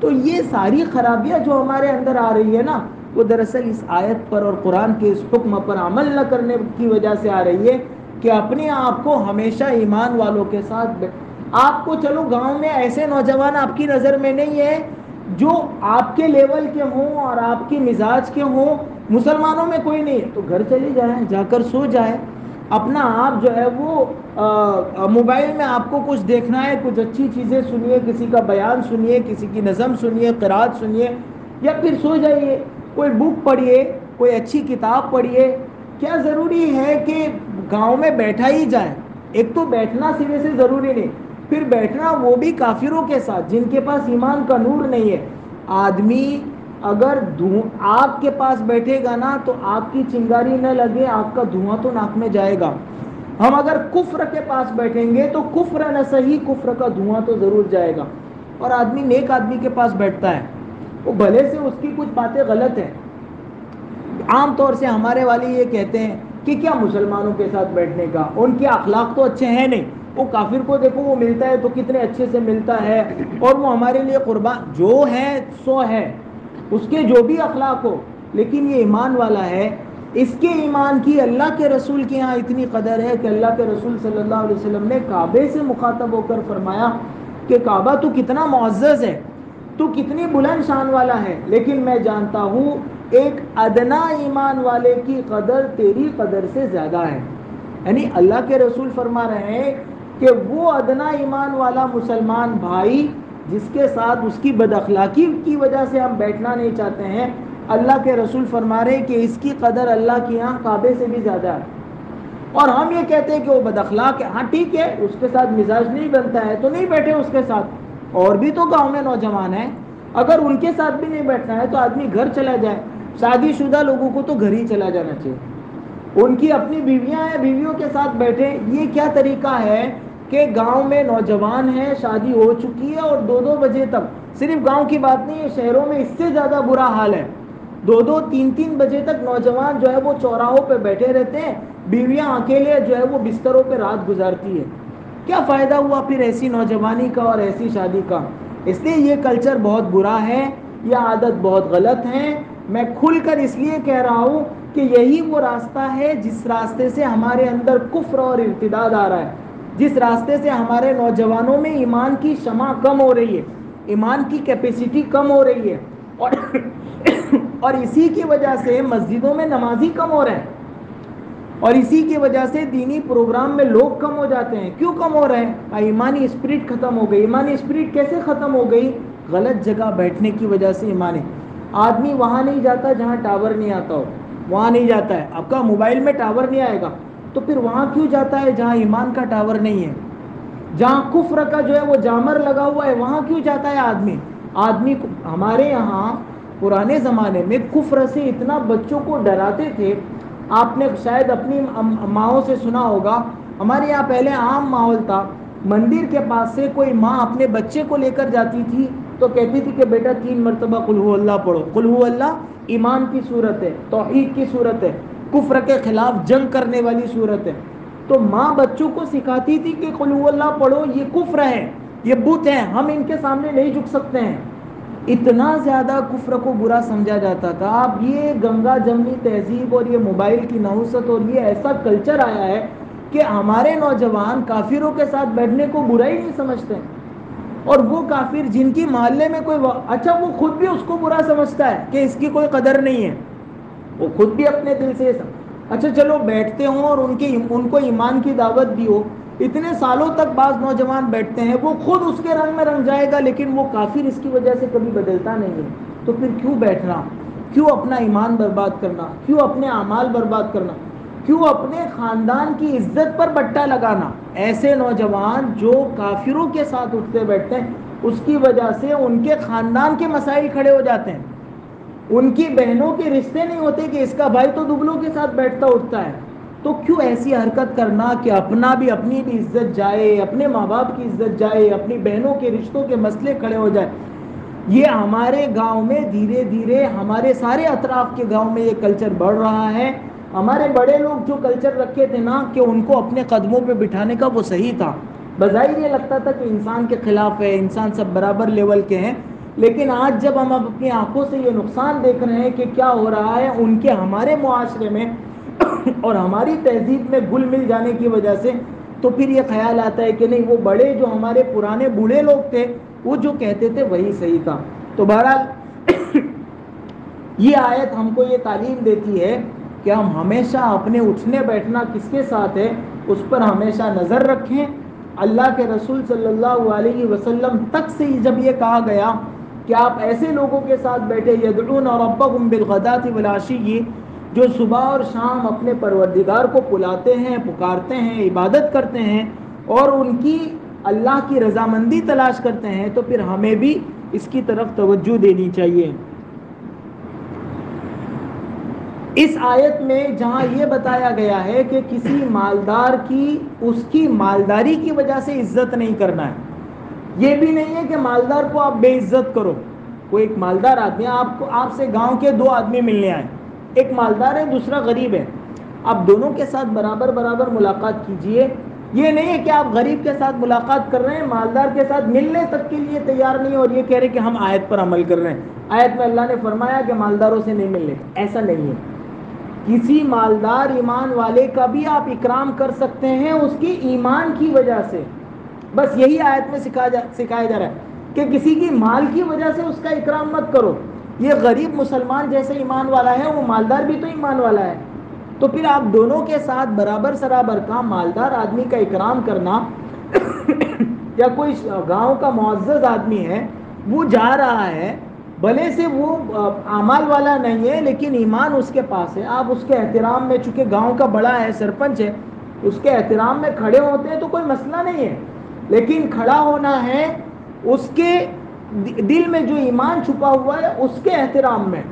تو یہ ساری خرابیاں جو ہمارے اندر آ رہی ہے نا, وہ دراصل اس آیت پر اور قرآن کے اس حکم پر عمل نہ کرنے کی وجہ سے آ رہی ہے کہ اپنے آپ کو ہمیشہ ایمان والوں کے ساتھ آپ کو چلو گاؤں میں ایسے نوجوان آپ کی نظر میں نہیں ہے جو آپ کے لیول کے ہوں اور آپ کی مزاج کے ہوں، مسلمانوں میں کوئی نہیں ہے تو گھر چلے جائیں، جا کر سو جائیں، اپنا آپ جو ہے وہ موبائل میں آپ کو کچھ دیکھنا ہے، کچھ اچھی چیزیں سنیے، کسی کا بیان سنیے، کسی کی نظم سنیے، قرات سنیے، یا پھر سو جائیے، کوئی بک پڑھیے، کوئی اچھی کتاب پڑھیے۔ کیا ضروری ہے کہ گاؤں میں بیٹھا ہی جائے؟ ایک تو بیٹھنا سرے سے ضروری نہیں، پھر بیٹھنا وہ بھی کافروں کے ساتھ جن کے پاس ایمان کا نور نہیں ہے۔ آدمی اگر آگ کے پاس بیٹھے گا نا تو آگ کی چنگاری نہ لگے، آگ کا دھواں تو ناک میں جائے گا۔ ہم اگر کفر کے پاس بیٹھیں گے تو کفر نہ صحیح، کفر کا دھواں تو ضرور جائے گا۔ اور آدمی نیک آدمی کے پاس بیٹھتا ہے، وہ بھلے سے اس کی کچھ باتیں غلط ہیں، عام طور سے ہمارے والی یہ کہتے ہیں کہ کیا مسلمانوں کے ساتھ بیٹھنے کا، ان کے اخلاق تو اچھے ہیں نہیں، وہ کافر کو دیکھو وہ ملتا ہے تو کتنے اچھے سے ملتا ہے، اور وہ ہمارے لیے قربان جو ہے سو ہے، اس کے جو بھی اخلاق ہو، لیکن یہ ایمان والا ہے، اس کے ایمان کی اللہ کے رسول کے یہاں اتنی قدر ہے کہ اللہ کے رسول صلی اللہ علیہ وسلم نے کعبے سے مخاطب ہو کر فرمایا کہ کعبہ تو کتنا معزز ہے، تو کتنی بلند شان والا ہے، لیکن میں جانتا ہوں ایک ادنا ایمان والے کی قدر تیری قدر سے زیادہ ہے۔ یعنی اللہ کے رسول فرما رہے ہیں کہ وہ ادنا ایمان والا مسلمان بھائی جس کے ساتھ اس کی بد اخلاقی کی وجہ سے ہم بیٹھنا نہیں چاہتے ہیں، اللہ کے رسول فرما رہے ہیں کہ اس کی قدر اللہ کے یہاں کعبے سے بھی زیادہ ہے۔ اور ہم یہ کہتے ہیں کہ وہ بد اخلاق ہے، ہاں ٹھیک ہے، اس کے ساتھ مزاج نہیں بنتا ہے تو نہیں بیٹھے اس کے ساتھ۔ اور بھی تو گاؤں میں نوجوان ہیں، اگر ان کے ساتھ بھی نہیں بیٹھنا ہے تو آدمی گھر چلا جائے۔ شادی شدہ لوگوں کو تو گھر ہی چلا جانا چاہیے، ان کی اپنی بیویاں ہیں، بیویوں کے ساتھ بیٹھے۔ یہ کیا طریقہ ہے کہ گاؤں میں نوجوان ہیں، شادی ہو چکی ہے اور 2-2 بجے تک، صرف گاؤں کی بات نہیں ہے، شہروں میں اس سے زیادہ برا حال ہے، 2-2 3-3 بجے تک نوجوان جو ہے وہ چوراہوں پہ بیٹھے رہتے ہیں، بیویاں اکیلے جو ہے وہ بستروں پہ رات گزارتی ہے۔ کیا فائدہ ہوا پھر ایسی نوجوانی کا اور ایسی شادی کا؟ اس لیے یہ کلچر بہت برا ہے، یہ عادت بہت غلط ہے۔ میں کھل کر اس لیے کہہ رہا ہوں کہ یہی وہ راستہ ہے جس راستے سے ہمارے اندر کفر اور ارتداد آ رہا ہے، جس راستے سے ہمارے نوجوانوں میں ایمان کی شمع کم ہو رہی ہے، ایمان کی کیپیسٹی کم ہو رہی ہے، اور اسی کی وجہ سے مسجدوں میں نمازی کم ہو رہے ہیں، اور اسی کی وجہ سے دینی پروگرام میں لوگ کم ہو جاتے ہیں۔ کیوں کم ہو رہے ہیں؟ ایمانی اسپرٹ ختم ہو گئی۔ ایمانی اسپرٹ کیسے ختم ہو گئی؟ غلط جگہ بیٹھنے کی وجہ سے ایمانی۔ آدمی وہاں نہیں جاتا جہاں ٹاور نہیں آتا ہو، وہاں نہیں جاتا ہے۔ آپ کا موبائل میں ٹاور نہیں آئے گا تو پھر وہاں کیوں جاتا ہے جہاں ایمان کا ٹاور نہیں ہے، جہاں کفر کا جو ہے وہ جامر لگا ہوا ہے، وہاں کیوں جاتا ہے آدمی؟ ہمارے یہاں پرانے زمانے میں کفر سے اتنا بچوں کو ڈراتے تھے، آپ نے شاید اپنی ماؤں سے سنا ہوگا، ہمارے یہاں پہلے عام ماحول تھا، مندر کے پاس سے کوئی ماں اپنے بچے کو لے کر جاتی تھی تو کہتی تھی کہ بیٹا 3 مرتبہ قل ہو اللہ پڑھو۔ قل ہو اللہ ایمان کی صورت ہے، توحید کی صورت ہے، کفر کے خلاف جنگ کرنے والی صورت ہے۔ تو ماں بچوں کو سکھاتی تھی کہ قل ہو اللہ پڑھو، یہ کفر ہے، یہ بت ہے، ہم ان کے سامنے نہیں جھک سکتے ہیں۔ اتنا زیادہ کفر کو برا سمجھا جاتا تھا۔ اب یہ گنگا جمنی تہذیب اور یہ موبائل کی نحوست اور یہ ایسا کلچر آیا ہے کہ ہمارے نوجوان کافروں کے ساتھ بیٹھنے کو برا ہی نہیں سمجھتے، اور وہ کافر جن کی محلے میں کوئی اچھا وہ خود بھی اس کو برا سمجھتا ہے کہ اس کی کوئی قدر نہیں ہے، وہ خود بھی اپنے دل سے اچھا چلو بیٹھتے ہوں اور ان کو ایمان کی دعوت دی ہو، اتنے سالوں تک بعض نوجوان بیٹھتے ہیں، وہ خود اس کے رنگ میں رنگ جائے گا لیکن وہ کافر اس کی وجہ سے کبھی بدلتا نہیں ہے۔ تو پھر کیوں بیٹھنا؟ کیوں اپنا ایمان برباد کرنا؟ کیوں اپنے اعمال برباد کرنا؟ کیوں اپنے خاندان کی عزت پر بٹا لگانا؟ ایسے نوجوان جو کافروں کے ساتھ اٹھتے بیٹھتے ہیں، اس کی وجہ سے ان کے خاندان کے مسائل کھڑے ہو جاتے ہیں، ان کی بہنوں کے رشتے نہیں ہوتے کہ اس کا بھائی تو دبلوں کے ساتھ بیٹھتا اٹھتا ہے۔ تو کیوں ایسی حرکت کرنا کہ اپنی بھی عزت جائے، اپنے ماں باپ کی عزت جائے، اپنی بہنوں کے رشتوں کے مسئلے کھڑے ہو جائے؟ یہ ہمارے گاؤں میں دھیرے دھیرے، ہمارے سارے اطراف کے گاؤں میں یہ کلچر بڑھ رہا ہے۔ ہمارے بڑے لوگ جو کلچر رکھے تھے نا کہ ان کو اپنے قدموں پہ بٹھانے کا، وہ صحیح تھا، بظاہر یہ لگتا تھا کہ انسان کے خلاف ہے، انسان سب برابر لیول کے ہیں، لیکن آج جب ہم اپنی آنکھوں سے یہ نقصان دیکھ رہے ہیں کہ کیا ہو رہا ہے ان کے ہمارے معاشرے میں اور ہماری تہذیب میں گل مل جانے کی وجہ سے تو پھر یہ خیال آتا ہے کہ نہیں وہ بڑے جو ہمارے پرانے بوڑھے لوگ تھے وہ جو کہتے تھے وہی صحیح تھا. تو بہرحال یہ آیت ہم کو یہ تعلیم دیتی ہے کہ ہم ہمیشہ اپنے اٹھنے بیٹھنا کس کے ساتھ ہے اس پر ہمیشہ نظر رکھیں. اللہ کے رسول صلی اللہ علیہ وسلم تک سے جب یہ کہا گیا کہ آپ ایسے لوگوں کے ساتھ بیٹھے یدعون ربهم بالغداۃ والعشی، جو صبح اور شام اپنے پروردگار کو بلاتے ہیں، پکارتے ہیں، عبادت کرتے ہیں اور ان کی اللہ کی رضامندی تلاش کرتے ہیں، تو پھر ہمیں بھی اس کی طرف توجہ دینی چاہیے. اس آیت میں جہاں یہ بتایا گیا ہے کہ کسی مالدار کی اس کی مالداری کی وجہ سے عزت نہیں کرنا ہے، یہ بھی نہیں ہے کہ مالدار کو آپ بے عزت کرو. کوئی ایک مالدار آدمی آپ سے گاؤں کے دو آدمی ملنے آئے، ایک مالدار ہے دوسرا غریب ہے، آپ دونوں کے ساتھ برابر برابر ملاقات کیجئے. یہ نہیں ہے کہ آپ غریب کے ساتھ ملاقات کر رہے ہیں، مالدار کے ساتھ ملنے تک کے لیے تیار نہیں اور یہ کہہ رہے کہ ہم آیت پر عمل کر رہے ہیں. آیت میں اللہ نے فرمایا کہ مالداروں سے نہیں ملنے، ایسا نہیں ہے. کسی مالدار ایمان والے کا بھی آپ اکرام کر سکتے ہیں اس کی ایمان کی وجہ سے. بس یہی آیت میں سکھایا جا رہا ہے کہ کسی کی مال کی وجہ سے اس کا اکرام مت کرو. یہ غریب مسلمان جیسے ایمان والا ہے وہ مالدار بھی تو ایمان والا ہے، تو پھر آپ دونوں کے ساتھ برابر سرابر کا مالدار آدمی کا اکرام کرنا. یا کوئی گاؤں کا معزز آدمی ہے وہ جا رہا ہے، بھلے سے وہ اعمال والا نہیں ہے لیکن ایمان اس کے پاس ہے، آپ اس کے احترام میں، چونکہ گاؤں کا بڑا ہے، سرپنچ ہے، اس کے احترام میں کھڑے ہوتے ہیں تو کوئی مسئلہ نہیں ہے. لیکن کھڑا ہونا ہے اس کے دل میں جو ایمان چھپا ہوا ہے اس کے احترام میں،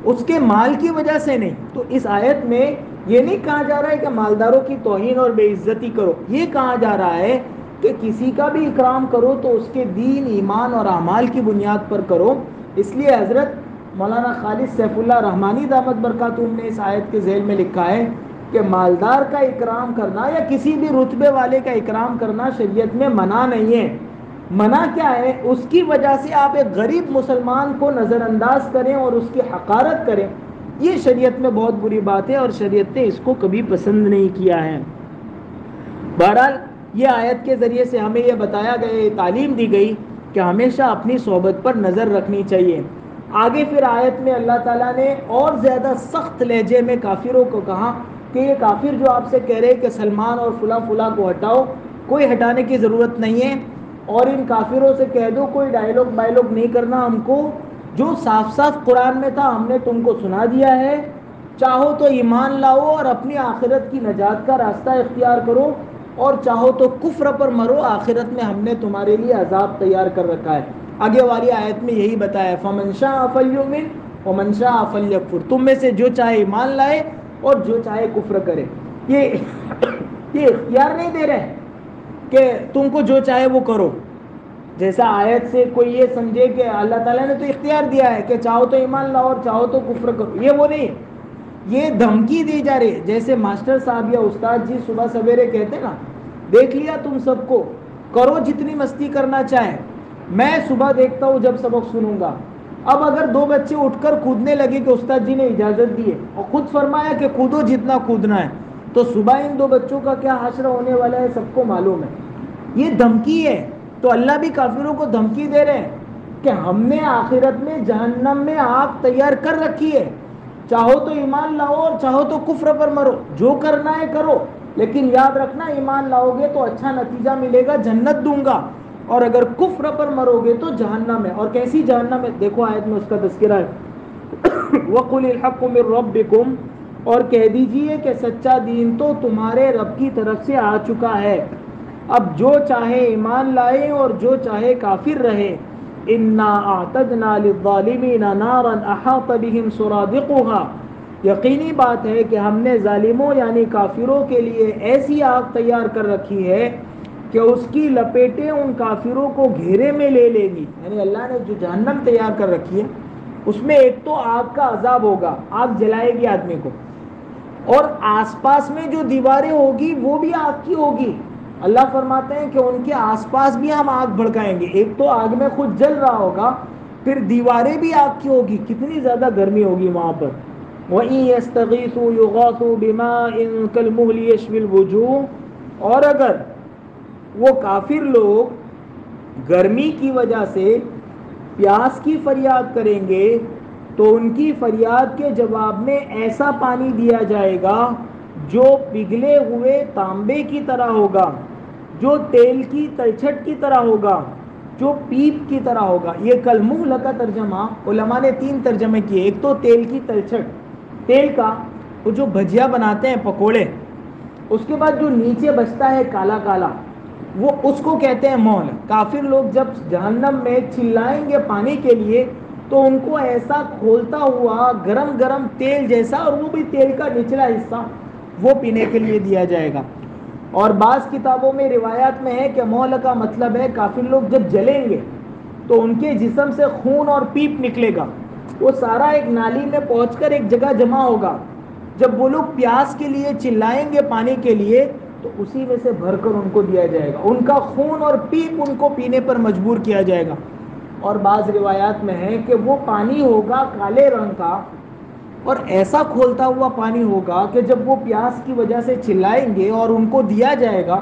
اس کے مال کی وجہ سے نہیں. تو اس آیت میں یہ نہیں کہا جا رہا ہے کہ مالداروں کی توہین اور بے عزتی کرو، یہ کہا جا رہا ہے کہ کسی کا بھی اکرام کرو تو اس کے دین، ایمان اور اعمال کی بنیاد پر کرو. اس لیے حضرت مولانا خالد سیف اللہ رحمانی دامت برکاتہم نے اس آیت کے ذیل میں لکھا ہے کہ مالدار کا اکرام کرنا یا کسی بھی رتبے والے کا اکرام کرنا شریعت میں منع نہیں ہے. منع کیا ہے؟ اس کی وجہ سے آپ ایک غریب مسلمان کو نظر انداز کریں اور اس کی حقارت کریں، یہ شریعت میں بہت بری بات ہے اور شریعت نے اس کو کبھی پسند نہیں کیا ہے. بہرحال یہ آیت کے ذریعے سے ہمیں یہ بتایا گیا، تعلیم دی گئی کہ ہمیشہ اپنی صحبت پر نظر رکھنی چاہیے. آگے پھر آیت میں اللہ تعالیٰ نے اور زیادہ سخت لہجے میں کافروں کو کہا کہ یہ کافر جو آپ سے کہہ رہے کہ سلمان اور فلاں فلاں کو ہٹاؤ، کوئی ہٹانے کی ضرورت نہیں ہے، اور ان کافروں سے کہہ دو کوئی ڈائلوگ بائلوگ نہیں کرنا ہم کو، جو صاف صاف قرآن میں تھا ہم نے تم کو سنا دیا ہے. چاہو تو ایمان لاؤ اور اپنی آخرت کی نجات کا راستہ اختیار کرو، اور چاہو تو کفر پر مرو، آخرت میں ہم نے تمہارے لیے عذاب تیار کر رکھا ہے. آگے والی آیت میں یہی بتایا فَمَنْ شَاءَ فَلْيُؤْمِنْ وَمَنْ شَاءَ فَلْيَكْفُرْ، تم میں سے جو چاہے ایمان لائے اور جو چاہے کفر کرے. یہ اختیار نہیں دے رہے کہ تم کو جو چاہے وہ کرو، جیسا آیت سے کوئی یہ سمجھے کہ اللہ تعالیٰ نے تو اختیار دیا ہے کہ چاہو تو ایمان لاؤ اور چاہو تو کفر کرو. یہ وہ نہیں، یہ دھمکی دی جا رہی ہے. جیسے ماسٹر صاحب یا استاد جی صبح سویرے کہتے نا دیکھ لیا تم سب کو، کرو جتنی مستی کرنا چاہے، میں صبح دیکھتا ہوں جب سبق سنوں گا. اب اگر دو بچے اٹھ کر کودنے لگے کہ استاد جی نے اجازت دی ہے اور خود فرمایا کہ کودو جتنا کودنا ہے، تو صبح ان دو بچوں کا کیا حشر ہونے والا ہے سب کو معلوم ہے. یہ دھمکی ہے. تو اللہ بھی کافروں کو دھمکی دے رہے ہیں کہ ہم نے آخرت میں جہنم میں آگ تیار کر رکھی ہے، چاہو تو ایمان لاؤ اور چاہو تو کفر پر مرو، جو کرنا ہے کرو، لیکن یاد رکھنا ایمان لاؤ گے تو اچھا نتیجہ ملے گا، جنت دوں گا، اور اگر کفر پر مرو گے تو جہنم ہے. اور کیسی جہنم ہے؟ دیکھو آیت میں اس کا تذکرہ ہے وَقُلِ الْحَقُّ مِنْ رَبِّكُمْ، اور کہہ دیجئے کہ سچا دین تو تمہارے رب کی طرف سے آ چکا ہے. اب جو چاہے ایمان لائے اور جو چاہے کافر رہے. إِنَّا أَعْتَدْنَا لِلظَّالِمِينَ نَارًا أَحَاطَ بِهِمْ سُرَادِقُهَا، یقینی بات ہے کہ ہم نے ظالموں یعنی کافروں کے لیے ایسی آگ تیار کر رکھی ہے کہ اس کی لپیٹیں ان کافروں کو گھیرے میں لے لے گی. یعنی اللہ نے جو جہنم تیار کر رکھی ہے اس میں ایک تو آگ کا عذاب ہوگا، آگ جلائے گی آدمی کو، اور آس پاس میں جو دیواریں ہوگی وہ بھی آگ کی ہوگی. اللہ فرماتے ہیں کہ ان کے آس پاس بھی ہم آگ بھڑکائیں گے. ایک تو آگ میں خود جل رہا ہوگا، پھر دیواریں بھی آگ کی ہوگی. کتنی زیادہ گرمی ہوگی وہاں پر. وَإِن يَسْتَغِيثُوا يُغَاثُوا بِمَاءٍ كَالْمُهْلِ يَشْوِي الْوُجُوهَ، اور اگر وہ کافر لوگ گرمی کی وجہ سے پیاس کی فریاد کریں گے تو ان کی فریاد کے جواب میں ایسا پانی دیا جائے گا جو پگھلے ہوئے تانبے کی طرح ہوگا، جو تیل کی تلچھٹ کی طرح ہوگا، جو پیپ کی طرح ہوگا۔ یہ کلمحل کا ترجمہ علماء نے 3 ترجمے کیے۔ ایک تو تیل کی تلچھٹ، تیل کا وہ جو بھجیا بناتے ہیں پکوڑے، اس کے بعد جو نیچے بچتا ہے کالا کالا، وہ اس کو کہتے ہیں مول۔ کافر لوگ جب جہنم میں چلائیں گے پانی کے لیے تو ان کو ایسا کھولتا ہوا گرم گرم تیل جیسا، اور وہ بھی تیل کا نچلا حصہ، وہ پینے کے لیے دیا جائے گا۔ اور بعض کتابوں میں روایات میں ہے کہ مول کا مطلب ہے کافر لوگ جب جلیں گے تو ان کے جسم سے خون اور پیپ نکلے گا، وہ سارا ایک نالی میں پہنچ کر ایک جگہ جمع ہوگا۔ جب وہ لوگ پیاس کے لیے چلائیں گے پانی کے لیے تو اسی میں سے بھر کر ان کو دیا جائے گا، ان کا خون اور پیپ ان کو پینے پر مجبور کیا جائے گا۔ اور بعض روایات میں ہے کہ وہ پانی ہوگا کالے رنگ کا اور ایسا کھولتا ہوا پانی ہوگا کہ جب وہ پیاس کی وجہ سے چلائیں گے اور ان کو دیا جائے گا،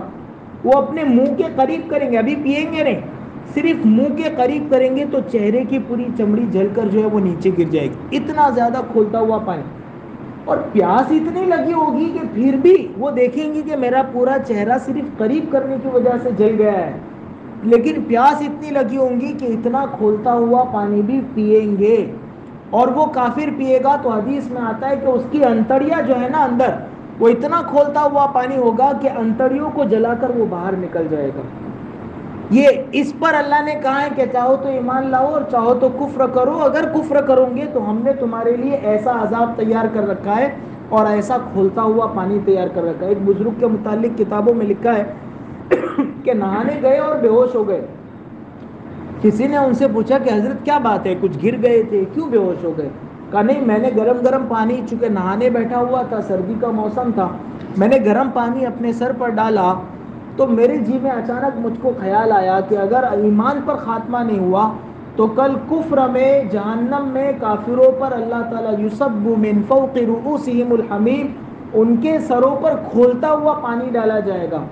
وہ اپنے منہ کے قریب کریں گے، ابھی پئیں گے نہیں، صرف منہ کے قریب کریں گے تو چہرے کی پوری چمڑی جل کر جو ہے وہ نیچے گر جائے گی، اتنا زیادہ کھولتا ہوا پانی۔ اور پیاس اتنی لگی ہوگی کہ پھر بھی وہ دیکھیں گی کہ میرا پورا چہرہ صرف قریب کرنے کی وجہ سے جل گیا ہے، لیکن پیاس اتنی لگی ہوں گی کہ اتنا کھولتا ہوا پانی بھی پئیں گے۔ اور وہ کافر پیے گا تو حدیث میں آتا ہے کہ اس کی انتڑیاں جو ہے نا اندر، وہ اتنا کھولتا ہوا پانی ہوگا کہ انتڑیوں کو جلا کر وہ باہر نکل جائے گا۔ یہ اس پر اللہ نے کہا ہے کہ چاہو تو ایمان لاؤ اور چاہو تو کفر کرو، اگر کفر کرو گے تو ہم نے تمہارے لیے ایسا عذاب تیار کر رکھا ہے اور ایسا کھولتا ہوا پانی تیار کر رکھا ہے۔ ایک بزرگ کے متعلق کتابوں میں لکھا ہے کہ نہانے گئے اور بے ہوش ہو گئے۔ کسی نے ان سے پوچھا کہ حضرت کیا بات ہے، کچھ گر گئے تھے، کیوں بے ہوش ہو گئے؟ کہا نہیں، میں نے گرم گرم پانی، چونکہ نہانے بیٹھا ہوا تھا، سردی کا موسم تھا، میں نے گرم پانی اپنے سر پر ڈالا تو میرے جی میں اچانک مجھ کو خیال آیا کہ اگر ایمان پر خاتمہ نہیں ہوا تو کل کفر میں جہنم میں کافروں پر اللہ تعالیٰ یصب من فوق رؤوسہم الحمیم، ان کے سروں پر کھولتا ہوا پانی ڈالا جائے گا۔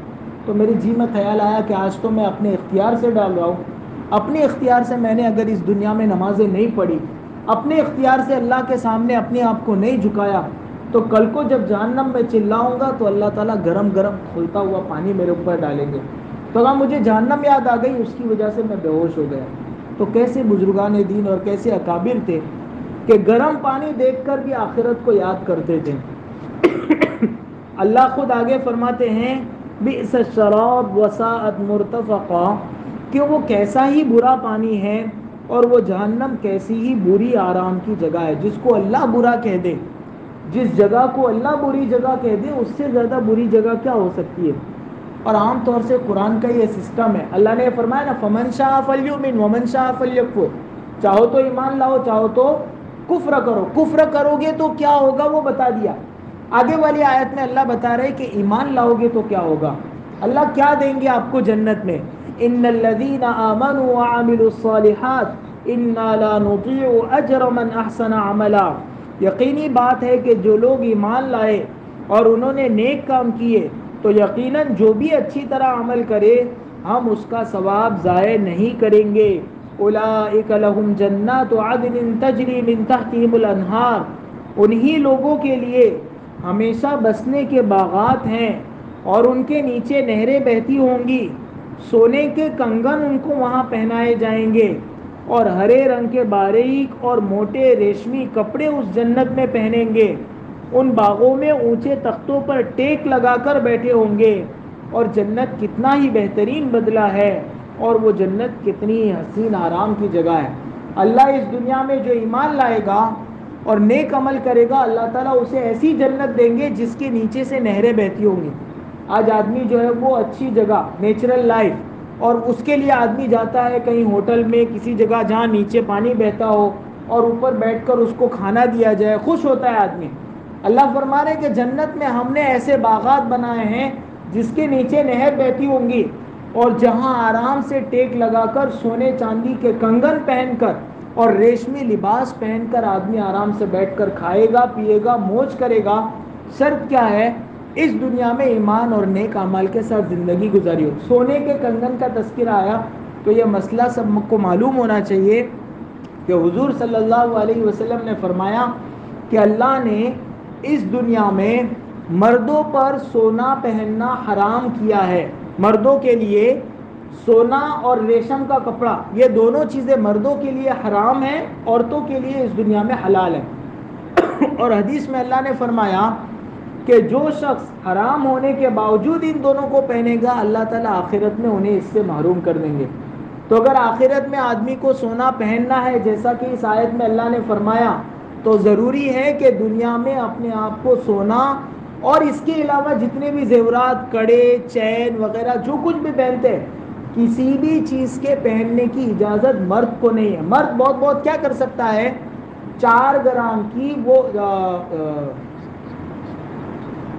تو میرے جی میں خیال آیا کہ آج تو میں اپنے اختیار سے ڈال رہا ہوں، اپنے اختیار سے میں نے اگر اس دنیا میں نمازیں نہیں پڑھی، اپنے اختیار سے اللہ کے سامنے اپنے آپ کو نہیں جھکایا، تو کل کو جب جہنم میں چلاؤں گا تو اللہ تعالیٰ گرم گرم کھولتا ہوا پانی میرے اوپر ڈالیں گے۔ تو کہا مجھے جہنم یاد آ گئی، اس کی وجہ سے میں بے ہوش ہو گیا۔ تو کیسے بزرگان دین اور کیسے اکابر تھے کہ گرم پانی دیکھ کر بھی آخرت کو یاد کرتے تھے۔ اللہ خود آگے فرماتے ہیں بئس الشراب وساءت مرتفقا، کہ وہ کیسا ہی برا پانی ہے اور وہ جہنم کیسی ہی بری آرام کی جگہ ہے۔ جس کو اللہ برا کہہ دے، جس جگہ کو اللہ بری جگہ کہہ دے، اس سے زیادہ بری جگہ کیا ہو سکتی ہے؟ اور عام طور سے قرآن کا یہ سسٹم ہے، اللہ نے فرمایا نا فمن شاء فلیؤمن ومن شاء فلیکفر، چاہو تو ایمان لاؤ، چاہو تو کفر کرو۔ کفر کرو گے تو کیا ہوگا وہ بتا دیا۔ آگے والی آیت میں اللہ بتا رہے کہ ایمان لاؤ گے تو کیا ہوگا، اللہ کیا دیں گے آپ کو جنت میں۔ ان الذین آمنوا وعملوا الصالحات انا لا نضيع اجر من احسن عملا، یقینی بات ہے کہ جو لوگ ایمان لائے اور انہوں نے نیک کام کیے تو یقیناً جو بھی اچھی طرح عمل کرے ہم اس کا ثواب ضائع نہیں کریں گے۔ اولئک لہم جنات عدن تجری من تحتہم الانہار، انہی لوگوں کے لیے ہمیشہ بسنے کے باغات ہیں اور ان کے نیچے نہریں بہتی ہوں گی، سونے کے کنگن ان کو وہاں پہنائے جائیں گے اور ہرے رنگ کے باریک اور موٹے ریشمی کپڑے اس جنت میں پہنیں گے۔ ان باغوں میں اونچے تختوں پر ٹیک لگا کر بیٹھے ہوں گے، اور جنت کتنا ہی بہترین بدلہ ہے، اور وہ جنت کتنی حسین آرام کی جگہ ہے۔ اللہ اس دنیا میں جو ایمان لائے گا اور نیک عمل کرے گا، اللہ تعالیٰ اسے ایسی جنت دیں گے جس کے نیچے سے نہریں بہتی ہوں گی۔ آج آدمی جو ہے وہ اچھی جگہ، نیچرل لائف، اور اس کے لیے آدمی جاتا ہے کہیں ہوٹل میں کسی جگہ جہاں نیچے پانی بہتا ہو اور اوپر بیٹھ کر اس کو کھانا دیا جائے، خوش ہوتا ہے آدمی۔ اللہ فرما رہے کہ جنت میں ہم نے ایسے باغات بنائے ہیں جس کے نیچے نہر بہتی ہوں گی، اور جہاں آرام سے ٹیک لگا کر سونے چاندی کے کنگن پہن کر اور ریشمی لباس پہن کر آدمی آرام سے بیٹھ کر کھائے گا، پیے گا، موج کرے گا. شرط کیا ہے؟ اس دنیا میں ایمان اور نیک اعمال کے ساتھ زندگی گزاری ہو. سونے کے کنگن کا تذکرہ آیا تو یہ مسئلہ سب کو معلوم ہونا چاہیے کہ حضور صلی اللہ علیہ وسلم نے فرمایا کہ اللہ نے اس دنیا میں مردوں پر سونا پہننا حرام کیا ہے. مردوں کے لیے سونا اور ریشم کا کپڑا، یہ دونوں چیزیں مردوں کے لیے حرام ہیں، عورتوں کے لیے اس دنیا میں حلال ہے. اور حدیث میں اللہ نے فرمایا کہ جو شخص حرام ہونے کے باوجود ان دونوں کو پہنے گا اللہ تعالیٰ آخرت میں انہیں اس سے محروم کر دیں گے. تو اگر آخرت میں آدمی کو سونا پہننا ہے جیسا کہ اس آیت میں اللہ نے فرمایا، تو ضروری ہے کہ دنیا میں اپنے آپ کو سونا اور اس کے علاوہ جتنے بھی زیورات، کڑے، چین وغیرہ جو کچھ بھی پہنتے ہیں، کسی بھی چیز کے پہننے کی اجازت مرد کو نہیں ہے. مرد بہت بہت کیا کر سکتا ہے؟ 4 گرام کی وہ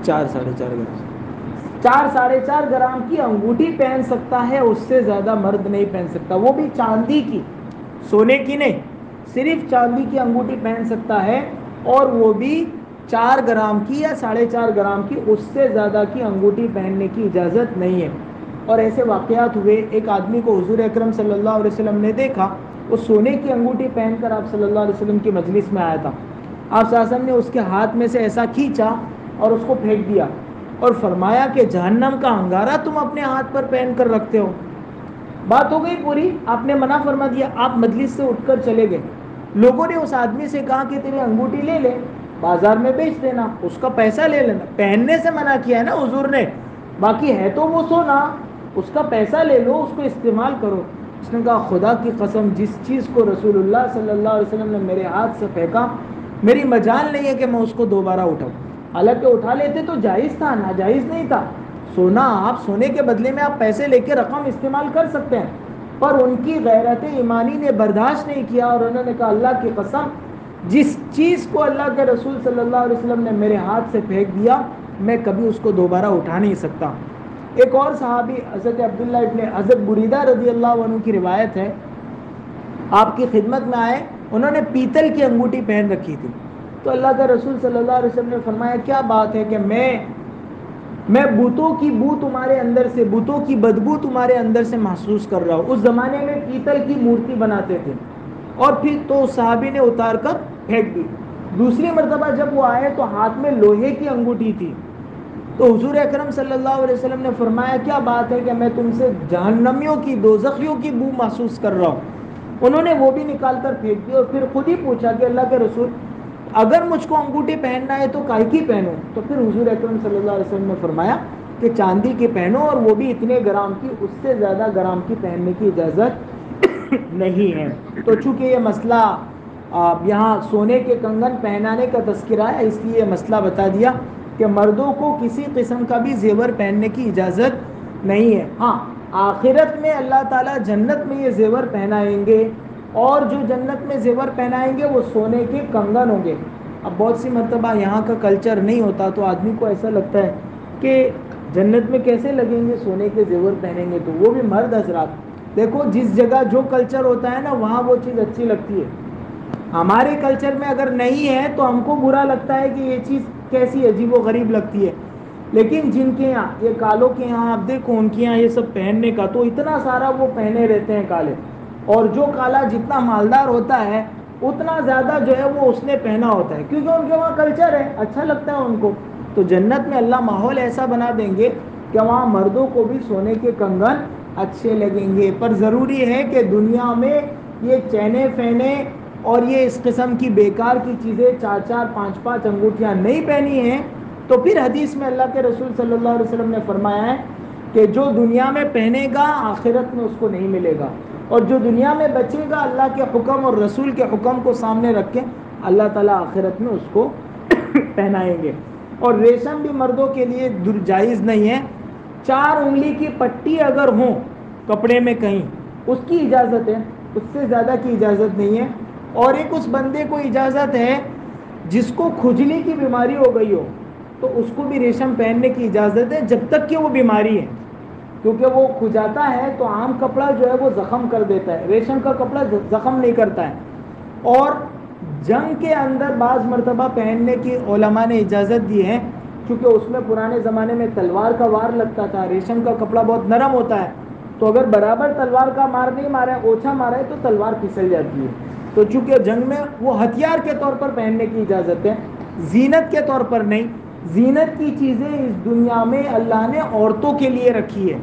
4.5 گرام کی انگوٹھی پہن سکتا ہے، اس سے زیادہ مرد نہیں پہن سکتا. وہ بھی چاندی کی، سونے کی نہیں، صرف چاندی کی انگوٹھی پہن سکتا ہے، اور وہ بھی 4 گرام کی یا 4.5 گرام کی، اس سے زیادہ کی انگوٹھی پہننے کی اجازت نہیں ہے. اور ایسے واقعات ہوئے. ایک آدمی کو حضور اکرم صلی اللہ علیہ وسلم نے دیکھا، وہ سونے کی انگوٹھی پہن کر آپ صلی اللہ علیہ وسلم کی مجلس میں آیا تھا. آپ صلی اللہ علیہ وسلم نے اس کے ہاتھ میں سے ایسا کھینچا اور اس کو پھینک دیا اور فرمایا کہ جہنم کا انگارہ تم اپنے ہاتھ پر پہن کر رکھتے ہو. بات ہو گئی پوری، آپ نے منع فرما دیا. آپ مجلس سے اٹھ کر چلے گئے. لوگوں نے اس آدمی سے کہا کہ تیری انگوٹھی لے لے، بازار میں بیچ دینا، اس کا پیسہ لے لینا. پہننے سے منع کیا ہے نا حضور نے، باقی ہے تو وہ سونا، اس کا پیسہ لے لو، اس کو استعمال کرو. اس نے کہا خدا کی قسم جس چیز کو رسول اللہ صلی اللہ علیہ وسلم نے میرے ہاتھ سے پھینکا، میری مجال نہیں ہے کہ میں اس کو دوبارہ اٹھاؤں. حالانکہ اٹھا لیتے تو جائز تھا، ناجائز نہیں تھا. سونا، آپ سونے کے بدلے میں آپ پیسے لے کے رقم استعمال کر سکتے ہیں. پر ان کی غیرت ایمانی نے برداشت نہیں کیا اور انہوں نے کہا اللہ کی قسم جس چیز کو اللہ کے رسول صلی اللہ علیہ وسلم نے میرے ہاتھ سے پھینک دیا میں کبھی اس کو دوبارہ اٹھا نہیں سکتا. ایک اور صحابی حضرت عبداللہ ابن حضرت بریدہ رضی اللہ عنہ کی روایت ہے، آپ کی خدمت میں آئے، انہوں نے پیتل کی انگوٹھی پہن رکھی تھی. تو اللہ کے رسول صلی اللہ علیہ وسلم نے فرمایا کیا بات ہے کہ میں بتوں کی بو تمہارے اندر سے، بتوں کی بدبو تمہارے اندر سے محسوس کر رہا ہوں. اس زمانے میں پیتل کی مورتی بناتے تھے اور پھر تو صحابی نے اتار کر پھینک دی. دوسری مرتبہ جب وہ آئے تو ہاتھ میں لوہے کی انگوٹھی تھی. تو حضور اکرم صلی اللہ علیہ وسلم نے فرمایا کیا بات ہے کہ میں تم سے جہنمیوں کی، دوزخیوں کی بو محسوس کر رہا ہوں. انہوں نے وہ بھی نکال کر پھینک دی اور پھر خود ہی پوچھا کہ اللہ کے رسول اگر مجھ کو انگوٹھی پہننا ہے تو کاہے کی پہنوں؟ تو پھر حضور اکرم صلی اللہ علیہ وسلم نے فرمایا کہ چاندی کی پہنو، اور وہ بھی اتنے گرام کی، اس سے زیادہ گرام کی پہننے کی اجازت نہیں ہے. تو چونکہ یہ مسئلہ یہاں سونے کے کنگن پہنانے کا تذکرہ ہے، اس لیے یہ مسئلہ بتا دیا کہ مردوں کو کسی قسم کا بھی زیور پہننے کی اجازت نہیں ہے. ہاں آخرت میں اللہ تعالیٰ جنت میں یہ زیور پہنائیں گے، اور جو جنت میں زیور پہنائیں گے وہ سونے کے کنگن ہوں گے. اب بہت سی مرتبہ یہاں کا کلچر نہیں ہوتا تو آدمی کو ایسا لگتا ہے کہ جنت میں کیسے لگیں گے سونے کے زیور پہنیں گے. تو وہ بھی مرد حضرات دیکھو، جس جگہ جو کلچر ہوتا ہے نا وہاں وہ چیز اچھی لگتی ہے. ہمارے کلچر میں اگر نہیں ہے تو ہم کو برا لگتا ہے کہ یہ چیز کیسی عجیب و غریب لگتی ہے. لیکن جن کے یہاں، یہ کالوں کے یہاں آپ دیکھو، ان کے یہاں یہ سب پہننے کا تو اتنا سارا وہ پہنے رہتے ہیں کالے، اور جو کالا جتنا مالدار ہوتا ہے اتنا زیادہ جو ہے وہ اس نے پہنا ہوتا ہے، کیونکہ ان کے وہاں کلچر ہے، اچھا لگتا ہے ان کو. تو جنت میں اللہ ماحول ایسا بنا دیں گے کہ وہاں مردوں کو بھی سونے کے کنگن اچھے لگیں گے. پر ضروری ہے کہ دنیا میں یہ چینے فینے اور یہ اس قسم کی بیکار کی چیزیں 4 5 انگوٹھیاں نہیں پہنی ہیں. تو پھر حدیث میں اللہ کے رسول صلی اللہ علیہ وسلم نے فرمایا ہے کہ جو دنیا میں پہنے گا آخرت میں اس کو نہیں ملے گا، اور جو دنیا میں بچے گا اللہ کے حکم اور رسول کے حکم کو سامنے رکھ کے اللہ تعالیٰ آخرت میں اس کو پہنائیں گے. اور ریشم بھی مردوں کے لیے جائز نہیں ہے. 4 انگلی کی پٹی اگر ہو کپڑے میں کہیں اس کی اجازت ہے، اس سے زیادہ کی اجازت نہیں ہے. اور ایک اس بندے کو اجازت ہے جس کو کھجلی کی بیماری ہو گئی ہو تو اس کو بھی ریشم پہننے کی اجازت ہے جب تک کہ وہ بیماری ہے، کیونکہ وہ کھجاتا ہے تو عام کپڑا جو ہے وہ زخم کر دیتا ہے، ریشم کا کپڑا زخم نہیں کرتا ہے. اور جنگ کے اندر بعض مرتبہ پہننے کی علماء نے اجازت دی ہے، کیونکہ اس میں پرانے زمانے میں تلوار کا وار لگتا تھا، ریشم کا کپڑا بہت نرم ہوتا ہے، تو اگر برابر تلوار کا مار نہیں مارا ہے، اوچھا مارا ہے تو تلوار پھسل جاتی ہے، تو چونکہ جنگ میں وہ ہتھیار کے طور پر پہننے کی اجازت ہے، زینت کے طور پر نہیں۔ زینت کی چیزیں اس دنیا میں اللہ نے عورتوں کے لیے رکھی ہے،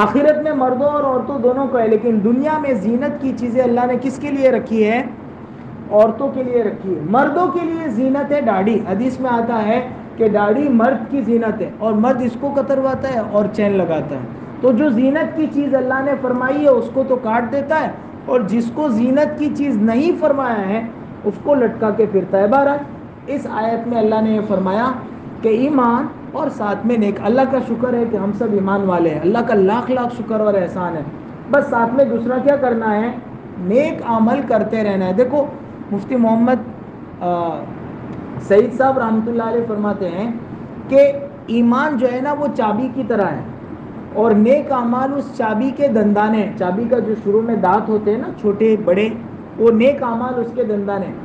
آخرت میں مردوں اور عورتوں دونوں کو ہے، لیکن دنیا میں زینت کی چیزیں اللہ نے کس کے لیے رکھی ہے؟ عورتوں کے لیے رکھی ہے۔ مردوں کے لیے زینت ہے داڑھی، حدیث میں آتا ہے کہ داڑھی مرد کی زینت ہے، اور مرد اس کو کترواتا ہے اور چین لگاتا ہے، تو جو زینت کی چیز اللہ نے فرمائی ہے اس کو تو کاٹ دیتا ہے، اور جس کو زینت کی چیز نہیں فرمایا ہے اس کو لٹکا کے پھرتا ہے۔ بہرحال اس آیت میں اللہ نے یہ فرمایا کہ ایمان اور ساتھ میں نیک، اللہ کا شکر ہے کہ ہم سب ایمان والے ہیں، اللہ کا لاکھ لاکھ شکر اور احسان ہے، بس ساتھ میں دوسرا کیا کرنا ہے؟ نیک عمل کرتے رہنا ہے۔ دیکھو مفتی محمد سعید صاحب رحمۃ اللہ علیہ فرماتے ہیں کہ ایمان جو ہے نا وہ چابی کی طرح ہے، اور نیک اعمال اس چابی کے دندانے ہیں، چابی کا جو شروع میں دانت ہوتے ہیں نا چھوٹے بڑے، وہ نیک اعمال اس کے دندانے ہیں۔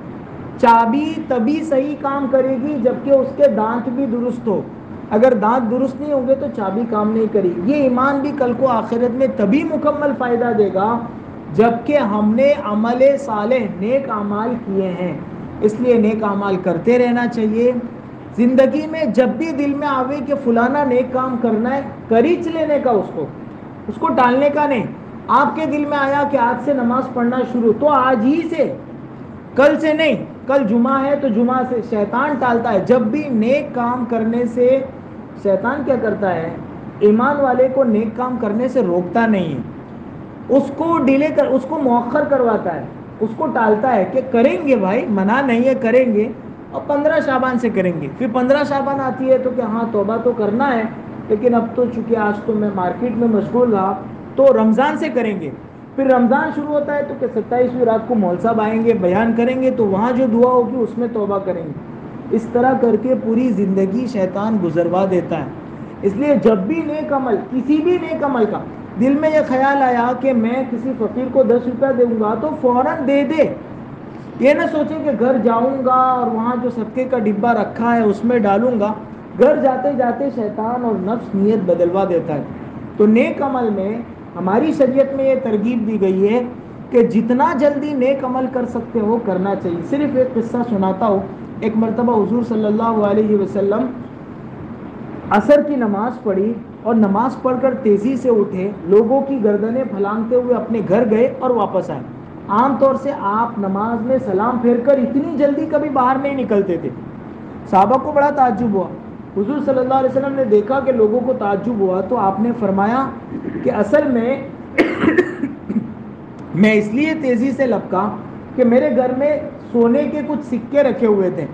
چابی تبھی صحیح کام کرے گی جبکہ اس کے دانت بھی درست ہو، اگر دانت درست نہیں ہوں گے تو چابی کام نہیں کرے گی۔ یہ ایمان بھی کل کو آخرت میں تبھی مکمل فائدہ دے گا جبکہ ہم نے عمل صالح نیک اعمال کیے ہیں، اس لیے نیک اعمال کرتے رہنا چاہیے۔ زندگی میں جب بھی دل میں آوے کہ فلانا نیک کام کرنا ہے، کریچ لینے کا، اس کو ٹالنے کا نہیں۔ آپ کے دل میں آیا کہ آج سے نماز پڑھنا شروع، تو آج ہی سے، کل سے نہیں، کل جمعہ ہے تو جمعہ سے۔ شیطان ٹالتا ہے، جب بھی نیک کام کرنے سے شیطان کیا کرتا ہے؟ ایمان والے کو نیک کام کرنے سے روکتا نہیں ہے، اس کو ڈیلے کر، اس کو مؤخر کرواتا ہے، اس کو ٹالتا ہے کہ کریں گے بھائی، منع نہیں ہے، کریں گے، اور 15 شعبان سے کریں گے۔ پھر 15 شعبان آتی ہے تو کہ ہاں توبہ تو کرنا ہے، لیکن اب تو چونکہ آج تو میں مارکیٹ میں مشغول رہا تو رمضان سے کریں گے۔ پھر رمضان شروع ہوتا ہے تو کہ 27ویں رات کو مول صاحب آئیں گے، بیان کریں گے، تو وہاں جو دعا ہوگی اس میں توبہ کریں گے۔ اس طرح کر کے پوری زندگی شیطان گزروا دیتا ہے۔ اس لیے جب بھی نیک عمل، کسی بھی نیک عمل کا دل میں یہ خیال آیا کہ میں کسی فقیر کو 10 روپیہ دوں گا تو فوراً دے دے، یہ نہ سوچیں کہ گھر جاؤں گا اور وہاں جو صدقے کا ڈبہ رکھا ہے اس میں ڈالوں گا۔ گھر جاتے جاتے شیطان اور نفس نیت بدلوا دیتا ہے۔ تو نیک عمل میں ہماری شریعت میں یہ ترغیب دی گئی ہے کہ جتنا جلدی نیک عمل کر سکتے ہو کرنا چاہیے۔ صرف ایک قصہ سناتا ہوں۔ ایک مرتبہ حضور صلی اللہ علیہ وسلم عصر کی نماز پڑھی اور نماز پڑھ کر تیزی سے اٹھے، لوگوں کی گردنیں پھلانگتے ہوئے اپنے گھر گئے اور واپس آئے۔ عام طور سے آپ نماز میں سلام پھیر کر اتنی جلدی کبھی باہر نہیں نکلتے تھے۔ صحابہ کو بڑا تعجب ہوا، حضور صلی اللہ علیہ وسلم نے دیکھا کہ لوگوں کو تعجب ہوا تو آپ نے فرمایا کہ اصل میں میں اس لیے تیزی سے لپکا کہ میرے گھر میں سونے کے کچھ سکے رکھے ہوئے تھے،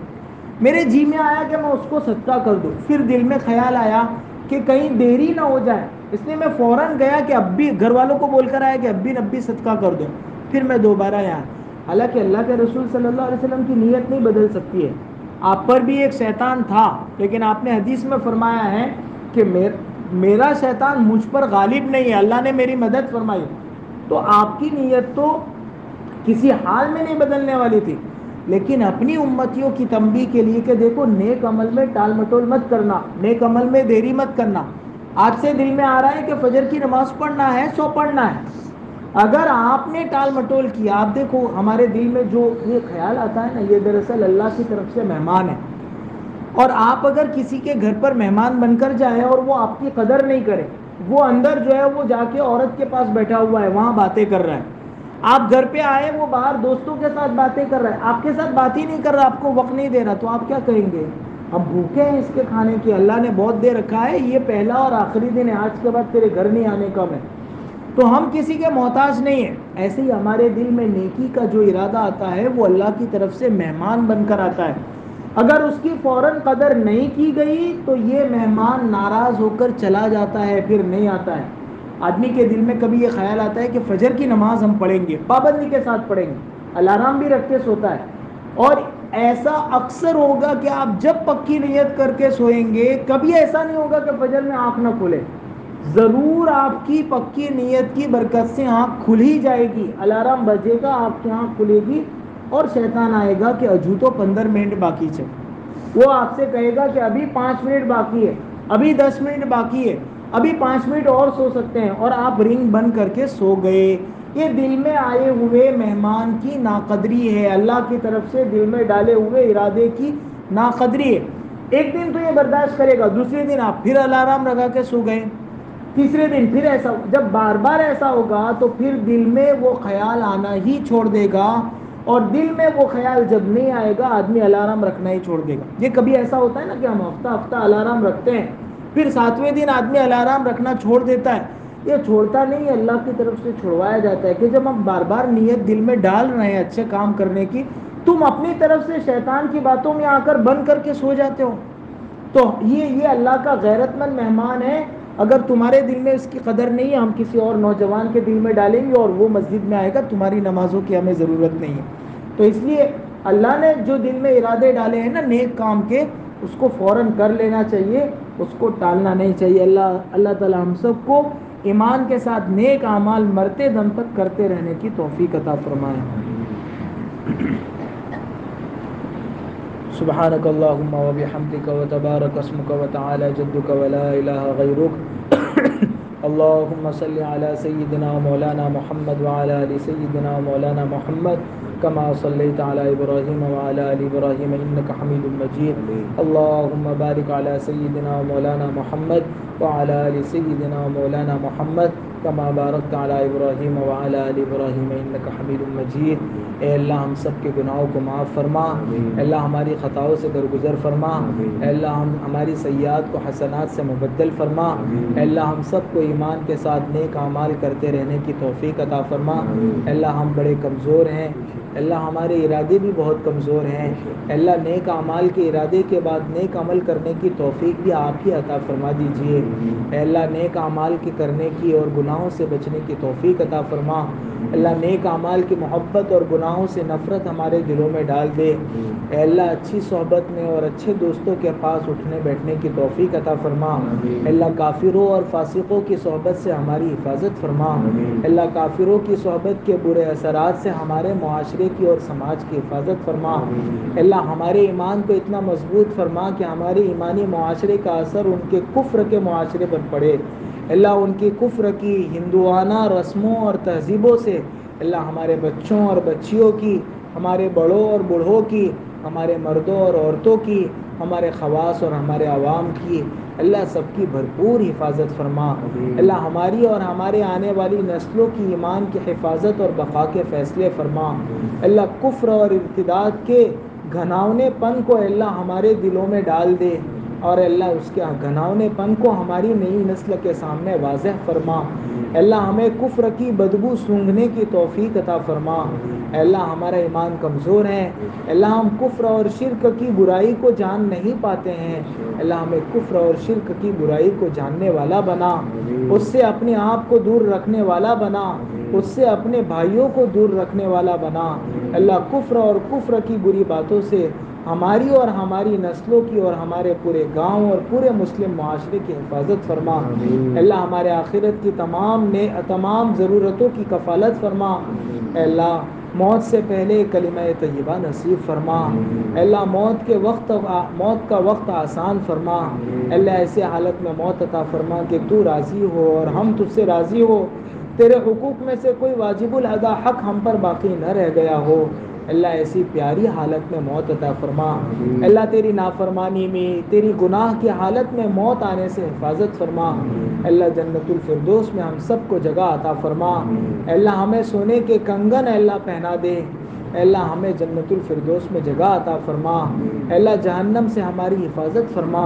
میرے جی میں آیا کہ میں اس کو صدقہ کر دوں، پھر دل میں خیال آیا کہ کہیں دیری نہ ہو جائے، اس لیے میں فوراً گیا کہ اب بھی گھر والوں کو بول کر آیا کہ اب بھی صدقہ کر دوں، پھر میں دوبارہ آیا۔ حالانکہ اللہ کے رسول صلی اللہ علیہ وسلم کی نیت نہیں بدل سکتی ہے، آپ پر بھی ایک شیطان تھا، لیکن آپ نے حدیث میں فرمایا ہے کہ میرا شیطان مجھ پر غالب نہیں ہے، اللہ نے میری مدد فرمائی، تو آپ کی نیت تو کسی حال میں نہیں بدلنے والی تھی، لیکن اپنی امتیوں کی تنبیہ کے لیے کہ دیکھو نیک عمل میں ٹال مٹول مت کرنا، نیک عمل میں دیری مت کرنا۔ آج سے دل میں آ رہا ہے کہ فجر کی نماز پڑھنا ہے، سو پڑھنا ہے، اگر آپ نے ٹال مٹول کیا، آپ دیکھو ہمارے دل میں جو یہ خیال آتا ہے نا، یہ دراصل اللہ کی طرف سے مہمان ہے، اور آپ اگر کسی کے گھر پر مہمان بن کر جائیں اور وہ آپ کی قدر نہیں کرے، وہ اندر جو ہے وہ جا کے عورت کے پاس بیٹھا ہوا ہے، وہاں باتیں کر رہا ہے، آپ گھر پہ آئے وہ باہر دوستوں کے ساتھ باتیں کر رہا ہے، آپ کے ساتھ بات ہی نہیں کر رہا، آپ کو وقت نہیں دے رہا، تو آپ کیا کہیں گے؟ ہم بھوکے ہیں اس کے کھانے کی، اللہ نے بہت دے رکھا ہے، یہ پہلا اور آخری دن ہے، آج کے بعد تیرے گھر نہیں آنے کا میں، تو ہم کسی کے محتاج نہیں ہیں۔ ایسے ہی ہمارے دل میں نیکی کا جو ارادہ آتا ہے وہ اللہ کی طرف سے مہمان بن کر آتا ہے، اگر اس کی فوراً قدر نہیں کی گئی تو یہ مہمان ناراض ہو کر چلا جاتا ہے، پھر نہیں آتا ہے۔ آدمی کے دل میں کبھی یہ خیال آتا ہے کہ فجر کی نماز ہم پڑھیں گے، پابندی کے ساتھ پڑھیں گے، الارم بھی رکھ کے سوتا ہے، اور ایسا اکثر ہوگا کہ آپ جب پکی نیت کر کے سوئیں گے، کبھی ایسا نہیں ہوگا کہ فجر میں آنکھ نہ کھلے، ضرور آپ کی پکی نیت کی برکت سے آنکھ کھل ہی جائے گی، الارم بجے گا، آپ کی آنکھ کھلے گی، اور شیطان آئے گا کہ اجو تو 15 منٹ باقی چل. وہ آپ سے کہے گا کہ ابھی 5 منٹ باقی ہے, ابھی 10 منٹ باقی ہے, ابھی 5 منٹ اور سو سکتے ہیں, اور آپ رنگ بند کر کے سو گئے. یہ دل میں آئے ہوئے مہمان کی ناقدری ہے, اللہ کی طرف سے دل میں ڈالے ہوئے ارادے کی ناقدری ہے. ایک دن تو یہ برداشت کرے گا, دوسرے دن آپ پھر الارم لگا کے سو گئے, تیسرے دن پھر ایسا. جب بار بار ایسا ہوگا تو پھر دل میں وہ خیال آنا ہی چھوڑ دے گا, اور دل میں وہ خیال جب نہیں آئے گا آدمی الارم رکھنا ہی چھوڑ دے گا. یہ کبھی ایسا ہوتا ہے نا کہ ہم ہفتہ ہفتہ الارم رکھتے ہیں, پھر 7ویں دن آدمی الارم رکھنا چھوڑ دیتا ہے. یہ چھوڑتا نہیں, اللہ کی طرف سے چھڑوایا جاتا ہے کہ جب ہم بار بار نیت دل میں ڈال رہے ہیں اچھے کام کرنے کی, تم اپنی طرف سے شیطان کی باتوں میں آ کر بند کر کے سو جاتے ہو. تو یہ اللہ کا غیرت مند مہمان ہے. اگر تمہارے دل میں اس کی قدر نہیں ہے, ہم کسی اور نوجوان کے دل میں ڈالیں گے اور وہ مسجد میں آئے گا, تمہاری نمازوں کی ہمیں ضرورت نہیں ہے. تو اس لیے اللہ نے جو دل میں ارادے ڈالے ہیں نا نیک کام کے, اس کو فوراً کر لینا چاہیے, اس کو ٹالنا نہیں چاہیے. اللہ تعالی ہم سب کو ایمان کے ساتھ نیک اعمال مرتے دم تک کرتے رہنے کی توفیق عطا فرمائے. سبحانك اللهم وبحمدك وتبارك اسمك وتعالى جدك ولا إله غيرك. اللهم صل على سيدنا مولانا محمد وعلى آل سيدنا مولانا محمد كما صليت على إبراهيم وعلى آل إبراهيم إنك حميد مجيد. اللهم بارك على سيدنا مولانا محمد وعلى آل سيدنا مولانا محمد كما باركت على إبراهيم وعلى آل إبراهيم إنك حميد مجيد. اے اللہ ہم سب کے گناہوں کو معاف فرما, اے اللہ ہماری خطاؤں سے درگزر فرما, اے اللہ ہماری سیئات کو حسنات سے مبدل فرما, اے اللہ ہم سب کو ایمان کے ساتھ نیک اعمال کرتے رہنے کی توفیق عطا فرما. اے اللہ ہم بڑے کمزور ہیں, اے اللہ ہمارے ارادے بھی بہت کمزور ہیں, اے اللہ نیک اعمال کے ارادے کے بعد نیک عمل کرنے کی توفیق بھی آپ ہی عطا فرما دیجیے. اے اللہ نیک اعمال کے کرنے کی اور گناہوں سے بچنے کی توفیق عطا فرما. اللہ نیک اعمال کی محبت اور گناہوں سے نفرت ہمارے دلوں میں ڈال دے. اے اللہ اچھی صحبت میں اور اچھے دوستوں کے پاس اٹھنے بیٹھنے کی توفیق عطا فرما. اے اللہ کافروں اور فاسقوں کی صحبت سے ہماری حفاظت فرما. اے اللہ کافروں کی صحبت کے برے اثرات سے ہمارے معاشرے کی اور سماج کی حفاظت فرما. اے اللہ ہمارے ایمان کو اتنا مضبوط فرما کہ ہمارے ایمانی معاشرے کا اثر ان کے کفر کے معاشرے پر پڑے. اللہ ان کی کفر کی ہندوانہ رسموں اور تہذیبوں سے اللہ ہمارے بچوں اور بچیوں کی, ہمارے بڑوں اور بوڑھوں کی, ہمارے مردوں اور عورتوں کی, ہمارے خواص اور ہمارے عوام کی اللہ سب کی بھرپور حفاظت فرما. اللہ ہماری اور ہمارے آنے والی نسلوں کی ایمان کی حفاظت اور بقا کے فیصلے فرما. اللہ کفر اور ارتداد کے گھناؤنے پن کو اللہ ہمارے دلوں میں ڈال دے, اور اللہ اس کے گھناؤنے پن کو ہماری نئی نسل کے سامنے واضح فرما. اللہ ہمیں کفر کی بدبو سونگھنے کی توفیق عطا فرما. اللہ ہمارا ایمان کمزور ہے, اللہ ہم کفر اور شرک کی برائی کو جان نہیں پاتے ہیں. اللہ ہمیں کفر اور شرک کی برائی کو جاننے والا بنا, اس سے اپنے آپ کو دور رکھنے والا بنا, اس سے اپنے بھائیوں کو دور رکھنے والا بنا. اللہ کفر اور کفر کی بری باتوں سے ہماری اور ہماری نسلوں کی اور ہمارے پورے گاؤں اور پورے مسلم معاشرے کی حفاظت فرما. اللہ ہمارے آخرت کی تمام ضرورتوں کی کفالت فرما. اللہ موت سے پہلے کلمہ طیبہ نصیب فرما. اللہ موت کا وقت آسان فرما. اللہ ایسے حالت میں موت عطا فرما کہ تو راضی ہو اور ہم تجھ سے راضی ہو, تیرے حقوق میں سے کوئی واجب الادا حق ہم پر باقی نہ رہ گیا ہو. اللہ ایسی پیاری حالت میں موت عطا فرما. اللہ تیری نافرمانی میں, تیری گناہ کی حالت میں موت آنے سے حفاظت فرما. اللہ جنت الفردوس میں ہم سب کو جگہ عطا فرما. اللہ ہمیں سونے کے کنگن اللہ پہنا دے. اللہ ہمیں جنت الفردوس میں جگہ عطا فرما. اللہ جہنم سے ہماری حفاظت فرما.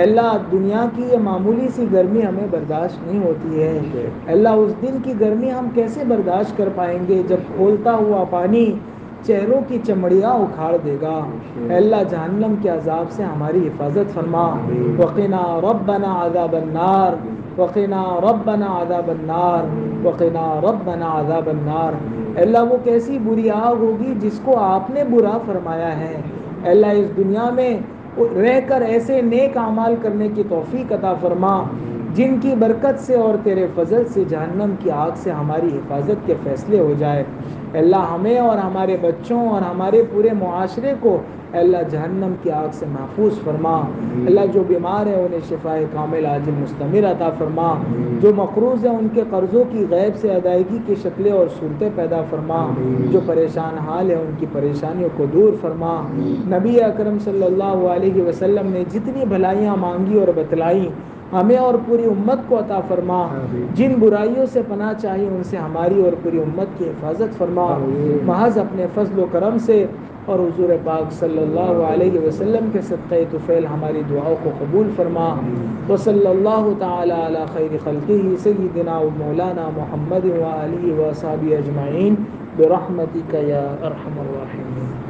اللہ دنیا کی یہ معمولی سی گرمی ہمیں برداشت نہیں ہوتی ہے. اللہ اس دن کی گرمی ہم کیسے برداشت کر پائیں گے جب کھولتا ہوا پانی چہروں کی چمڑیاں اکھاڑ دے گا. اے اللہ جہنم کے عذاب سے ہماری حفاظت فرما. وقنا ربنا عذاب النار, وقنا ربنا عذاب النار, وقنا ربنا عذاب النار. اے اللہ وہ کیسی بری آگ ہوگی جس کو آپ نے برا فرمایا ہے. اے اللہ اس دنیا میں رہ کر ایسے نیک اعمال کرنے کی توفیق عطا فرما جن کی برکت سے اور تیرے فضل سے جہنم کی آگ سے ہماری حفاظت کے فیصلے ہو جائے۔ اللہ ہمیں اور ہمارے بچوں اور ہمارے پورے معاشرے کو اللہ جہنم کی آگ سے محفوظ فرما۔ اللہ جو بیمار ہیں انہیں شفاء کامل عاجل مستمر عطا فرما، جو مقروض ہیں ان کے قرضوں کی غیب سے ادائیگی کی شکلیں اور صورتیں پیدا فرما، جو پریشان حال ہیں ان کی پریشانیوں کو دور فرما۔ نبی اکرم صلی اللہ علیہ وسلم نے جتنی بھلائیاں مانگی اور بتلائی ہمیں اور پوری امت کو عطا فرما۔ جن برائیوں سے پناہ چاہیے ان سے ہماری اور پوری امت کی حفاظت فرما۔ محض اپنے فضل و کرم سے اور حضور پاک صلی اللہ علیہ وسلم کے صدقہ طفیل ہماری دعاؤں کو قبول فرما۔ وصلی اللہ تعالی علی خیر خلقہ سیدنا و مولانا محمد و آلہ و صحابہ اجمعین برحمتک یا ارحم الراحمین۔